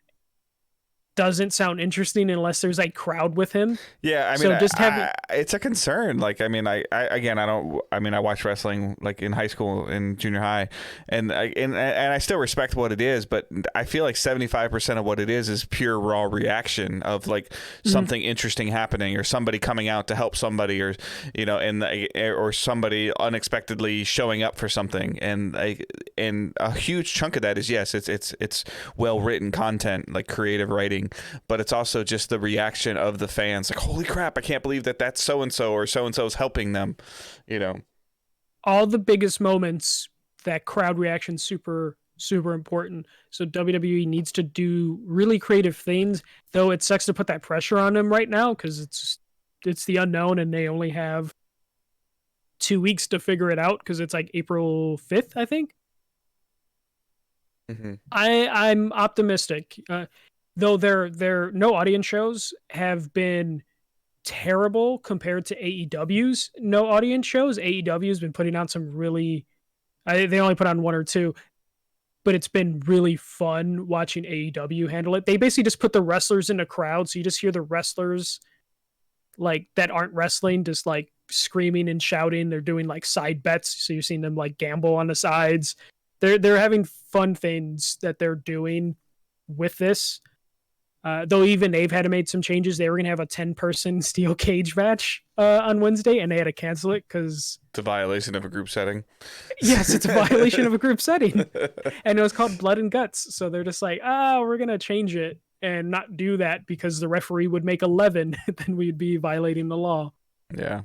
doesn't sound interesting unless there's like crowd with him. Yeah, I mean, so just it's a concern. Like, I mean, I watched wrestling like in high school and junior high, and I still respect what it is, but I feel like 75% of what it is pure raw reaction of like something interesting happening, or somebody coming out to help somebody, or or somebody unexpectedly showing up for something, and a huge chunk of that is, yes, it's well written content, like creative writing. But it's also just the reaction of the fans, like, holy crap, I can't believe that's so-and-so, or so-and-so is helping them, all the biggest moments, that crowd reaction, super important. So WWE needs to do really creative things, though it sucks to put that pressure on them right now because it's the unknown and they only have 2 weeks to figure it out, because it's like April 5th, I think. I'm optimistic. Though their no audience shows have been terrible compared to AEW's no audience shows. AEW's been putting on some really, they only put on 1 or 2, but it's been really fun watching AEW handle it. They basically just put the wrestlers in a crowd, so you just hear the wrestlers like that aren't wrestling just like screaming and shouting. They're doing like side bets, so you're seeing them like gamble on the sides. They're having fun things that they're doing with this. Though even they've had to make some changes. They were going to have a 10-person steel cage match on Wednesday, and they had to cancel it because it's a violation of a group setting. Yes, it's a violation of a group setting. And it was called Blood and Guts. So they're just like, we're going to change it and not do that because the referee would make 11. Then we'd be violating the law. Yeah.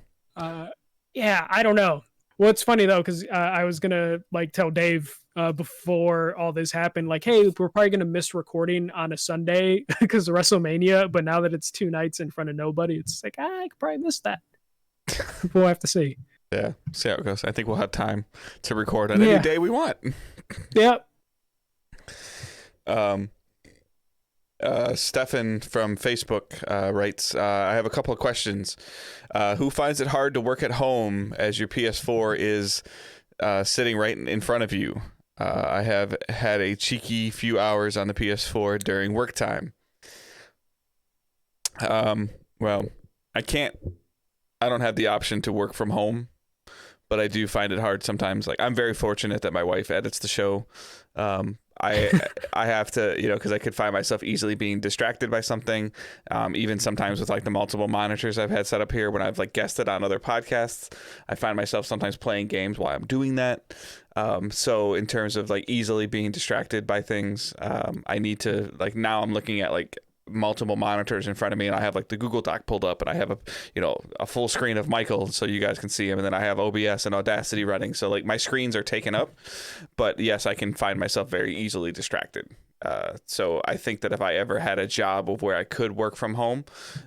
Yeah, I don't know. Well, it's funny, though, because I was going to like tell Dave before all this happened, like, hey, we're probably going to miss recording on a Sunday because of WrestleMania. But now that it's 2 nights in front of nobody, it's like, I could probably miss that. We'll have to see. Yeah, see how it goes. I think we'll have time to record on any day we want. Yep. Stefan from Facebook writes, I have a couple of questions. Who finds it hard to work at home as your PS4 is sitting right in front of you? I have had a cheeky few hours on the PS4 during work time. Well, I don't have the option to work from home, but I do find it hard sometimes. Like, I'm very fortunate that my wife edits the show. I have to, because I could find myself easily being distracted by something. Even sometimes with like the multiple monitors I've had set up here when I've like guested on other podcasts, I find myself sometimes playing games while I'm doing that. So in terms of like easily being distracted by things, I need to, like, now I'm looking at like multiple monitors in front of me, and I have like the Google Doc pulled up, and I have a full screen of Michael so you guys can see him, and then I have OBS and Audacity running, so like my screens are taken up. But yes, I can find myself very easily distracted. So I think that if I ever had a job of where I could work from home,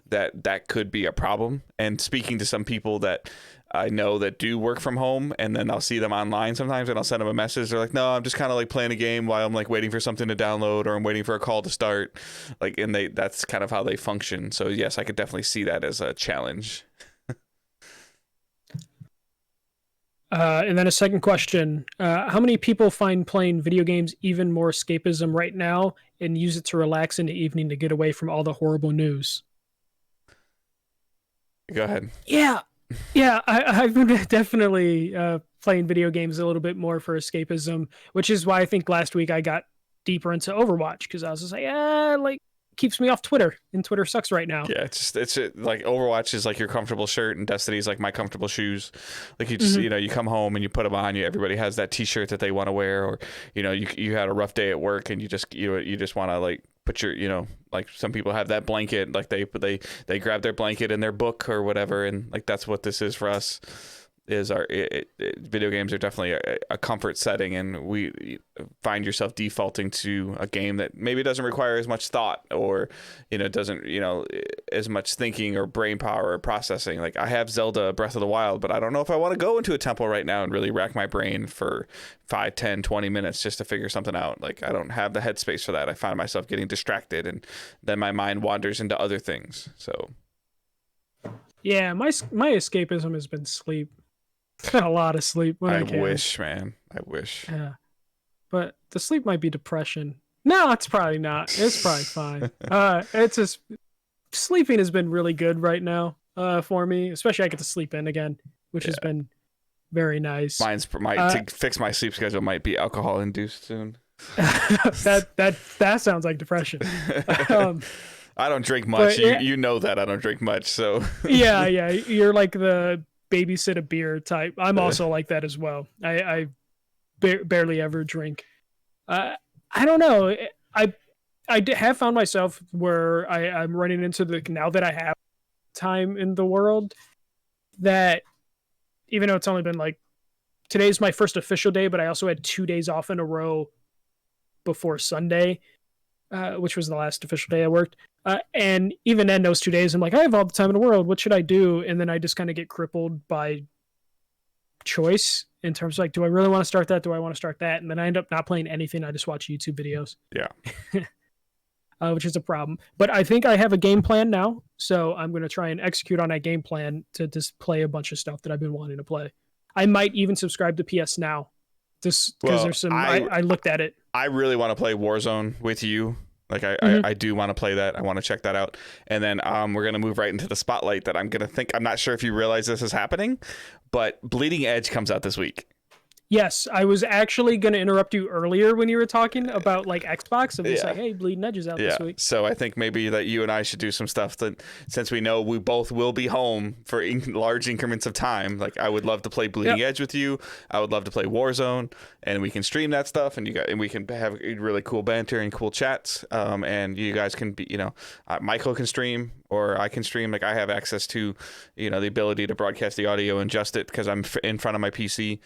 that could be a problem. And speaking to some people that I know that do work from home, and then I'll see them online sometimes, and I'll send them a message. They're like, no, I'm just kind of like playing a game while I'm like waiting for something to download, or I'm waiting for a call to start. Like, and that's kind of how they function. So yes, I could definitely see that as a challenge. And then a second question. How many people find playing video games even more escapism right now and use it to relax in the evening to get away from all the horrible news? Go ahead. Yeah, I've been definitely playing video games a little bit more for escapism, which is why I think last week I got deeper into Overwatch, because I was just like, keeps me off Twitter, and Twitter sucks right now. Yeah, it's like Overwatch is like your comfortable shirt, and Destiny's like my comfortable shoes. Like, you just you come home and you put them on. Everybody has that T-shirt that they want to wear, or you had a rough day at work and you just want to like put your like some people have that blanket, like they grab their blanket and their book or whatever, and like that's what this is for us. video games are definitely a comfort setting, and we find yourself defaulting to a game that maybe doesn't require as much thought, or doesn't as much thinking or brain power or processing. Like, I have Zelda Breath of the Wild, but I don't know if I want to go into a temple right now and really rack my brain for 5, 10, 20 minutes just to figure something out. Like, I don't have the headspace for that. I find myself getting distracted, and then my mind wanders into other things. So yeah, my escapism has been sleep. A lot of sleep when I can. wish, man. I wish. Yeah, but the sleep might be depression. No, it's probably not. It's probably fine. It's just sleeping has been really good right now. For me, especially I get to sleep in again, which has been very nice. To fix my sleep schedule might be alcohol induced soon. that sounds like depression. I don't drink much. Yeah. You know that I don't drink much. So yeah, you're like the babysit a beer type. I'm also like that as well. I barely ever drink. I don't know. I have found myself where I'm running into now that I have time in the world, that even though it's only been like, today's my first official day, but I also had 2 days off in a row before Sunday, which was the last official day I worked. And even then, those 2 days, I'm like, I have all the time in the world. What should I do? And then I just kind of get crippled by choice in terms of like, do I really want to start that? Do I want to start that? And then I end up not playing anything. I just watch YouTube videos. Yeah. Which is a problem. But I think I have a game plan now. So I'm going to try and execute on that game plan to just play a bunch of stuff that I've been wanting to play. I might even subscribe to PS Now, just because there's some, I looked at it. I really want to play Warzone with you. Like, I do want to play that. I want to check that out. And then we're going to move right into the spotlight that I'm not sure if you realize this is happening, but Bleeding Edge comes out this week. Yes, I was actually going to interrupt you earlier when you were talking about like Xbox. I'm just like, hey, Bleeding Edge is out this week. So I think maybe that you and I should do some stuff that, since we know we both will be home for large increments of time. Like, I would love to play Bleeding Edge with you. I would love to play Warzone, and we can stream that stuff, and we can have really cool banter and cool chats. And you guys can be, Michael can stream, or I can stream. Like, I have access to, the ability to broadcast the audio and adjust it because I'm in front of my PC.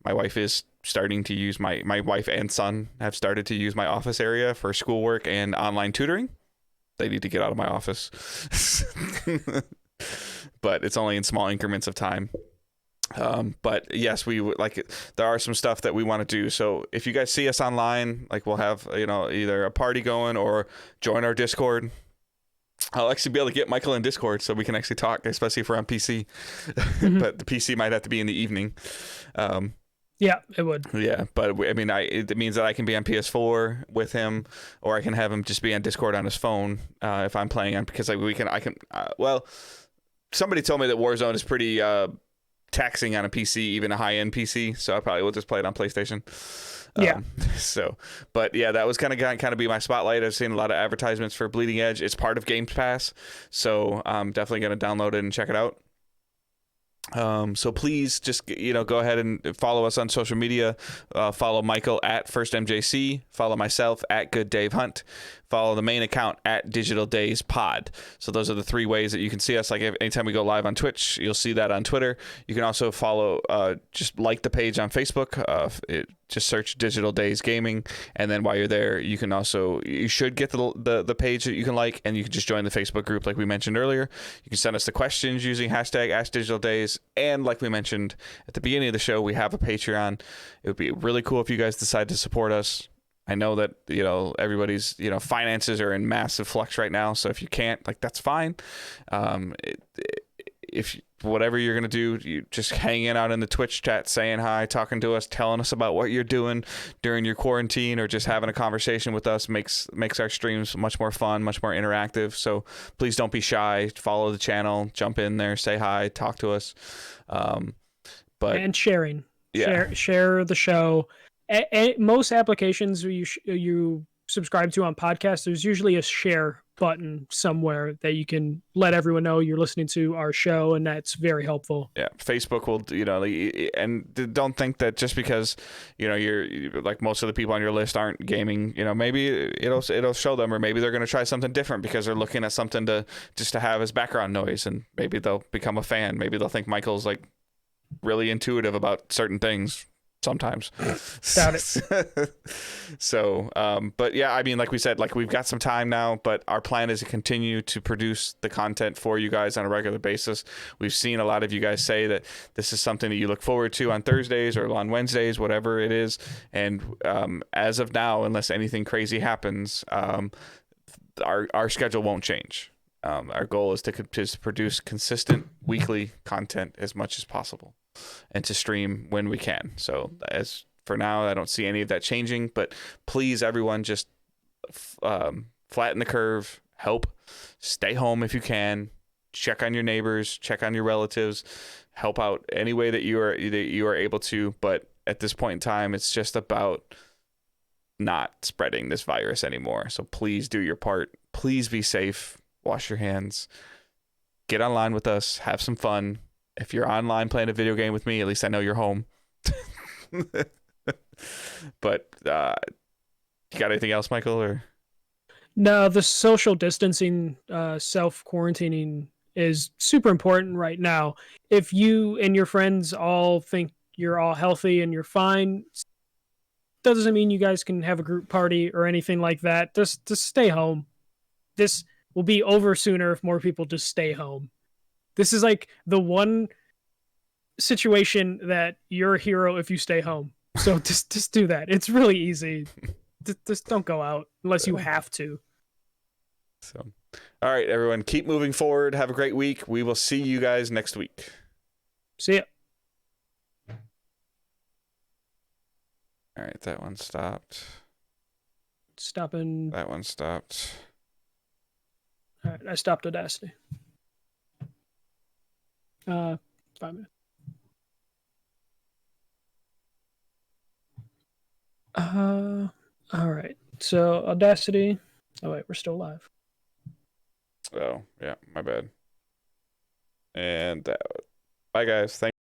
My wife is starting to use my wife and son have started to use my office area for schoolwork and online tutoring. They need to get out of my office. But it's only in small increments of time. But yes, we would like, there are some stuff that we want to do. So if you guys see us online, like, we'll have, either a party going or join our Discord. I'll actually be able to get Michael in Discord so we can actually talk, especially if we're on PC. Mm-hmm. But the PC might have to be in the evening. Yeah, it would. Yeah, but I mean, it means that I can be on PS4 with him, or I can have him just be on Discord on his phone if I'm playing on, because well, somebody told me that Warzone is pretty taxing on a PC, even a high-end PC, so I probably will just play it on PlayStation. Yeah. But yeah, that was kind of be my spotlight. I've seen a lot of advertisements for Bleeding Edge. It's part of Game Pass, so I'm definitely going to download it and check it out. So please just, go ahead and follow us on social media. Follow Michael at FirstMJC. Follow myself at Good Dave Hunt. Follow the main account at Digital Days Pod. So those are the 3 ways that you can see us. Like, anytime we go live on Twitch, you'll see that on Twitter. You can also follow, just like the page on Facebook. Just search Digital Days Gaming, and then while you're there, you should get the page that you can like, and you can just join the Facebook group like we mentioned earlier. You can send us the questions using hashtag #AskDigitalDays, and like we mentioned at the beginning of the show, we have a Patreon. It would be really cool if you guys decide to support us. I know that, everybody's, finances are in massive flux right now. So if you can't, that's fine. If whatever you're going to do, you just hanging out in the Twitch chat, saying hi, talking to us, telling us about what you're doing during your quarantine, or just having a conversation with us makes our streams much more fun, much more interactive. So please don't be shy. Follow the channel, jump in there, say hi, talk to us. And sharing. Yeah. Share the show. Most applications you subscribe to on podcasts, there's usually a share button somewhere that you can let everyone know you're listening to our show, and that's very helpful. Yeah, Facebook will, and don't think that just because, you're like most of the people on your list aren't gaming, maybe it'll show them, or maybe they're going to try something different because they're looking at something to have as background noise, and maybe they'll become a fan. Maybe they'll think Michael's like really intuitive about certain things sometimes. Doubt it. So, but yeah, I mean, like we said, like we've got some time now, but our plan is to continue to produce the content for you guys on a regular basis. We've seen a lot of you guys say that this is something that you look forward to on Thursdays or on Wednesdays, whatever it is. And as of now, unless anything crazy happens, our schedule won't change. Our goal is to produce consistent weekly content as much as possible, and to stream when we can. So as for now, I don't see any of that changing, but please, everyone, just flatten the curve, help, stay home if you can, check on your neighbors, check on your relatives, help out any way that you are able to. But at this point in time, it's just about not spreading this virus anymore. So please do your part. Please be safe. Wash your hands. Get online with us. Have some fun. If you're online playing a video game with me, at least I know you're home. But you got anything else, Michael? Or No, the social distancing, self-quarantining is super important right now. If you and your friends all think you're all healthy and you're fine, that doesn't mean you guys can have a group party or anything like that. Just stay home. This will be over sooner if more people just stay home. This is like the one situation that you're a hero if you stay home. So just do that. It's really easy. Just don't go out unless you have to. So, all right, everyone, keep moving forward. Have a great week. We will see you guys next week. See ya. All right, that one stopped. Stopping. That one stopped. All right, I stopped Audacity. 5 minutes. All right. So Audacity. Oh wait, we're still live. Oh yeah, my bad. And bye guys. Thanks.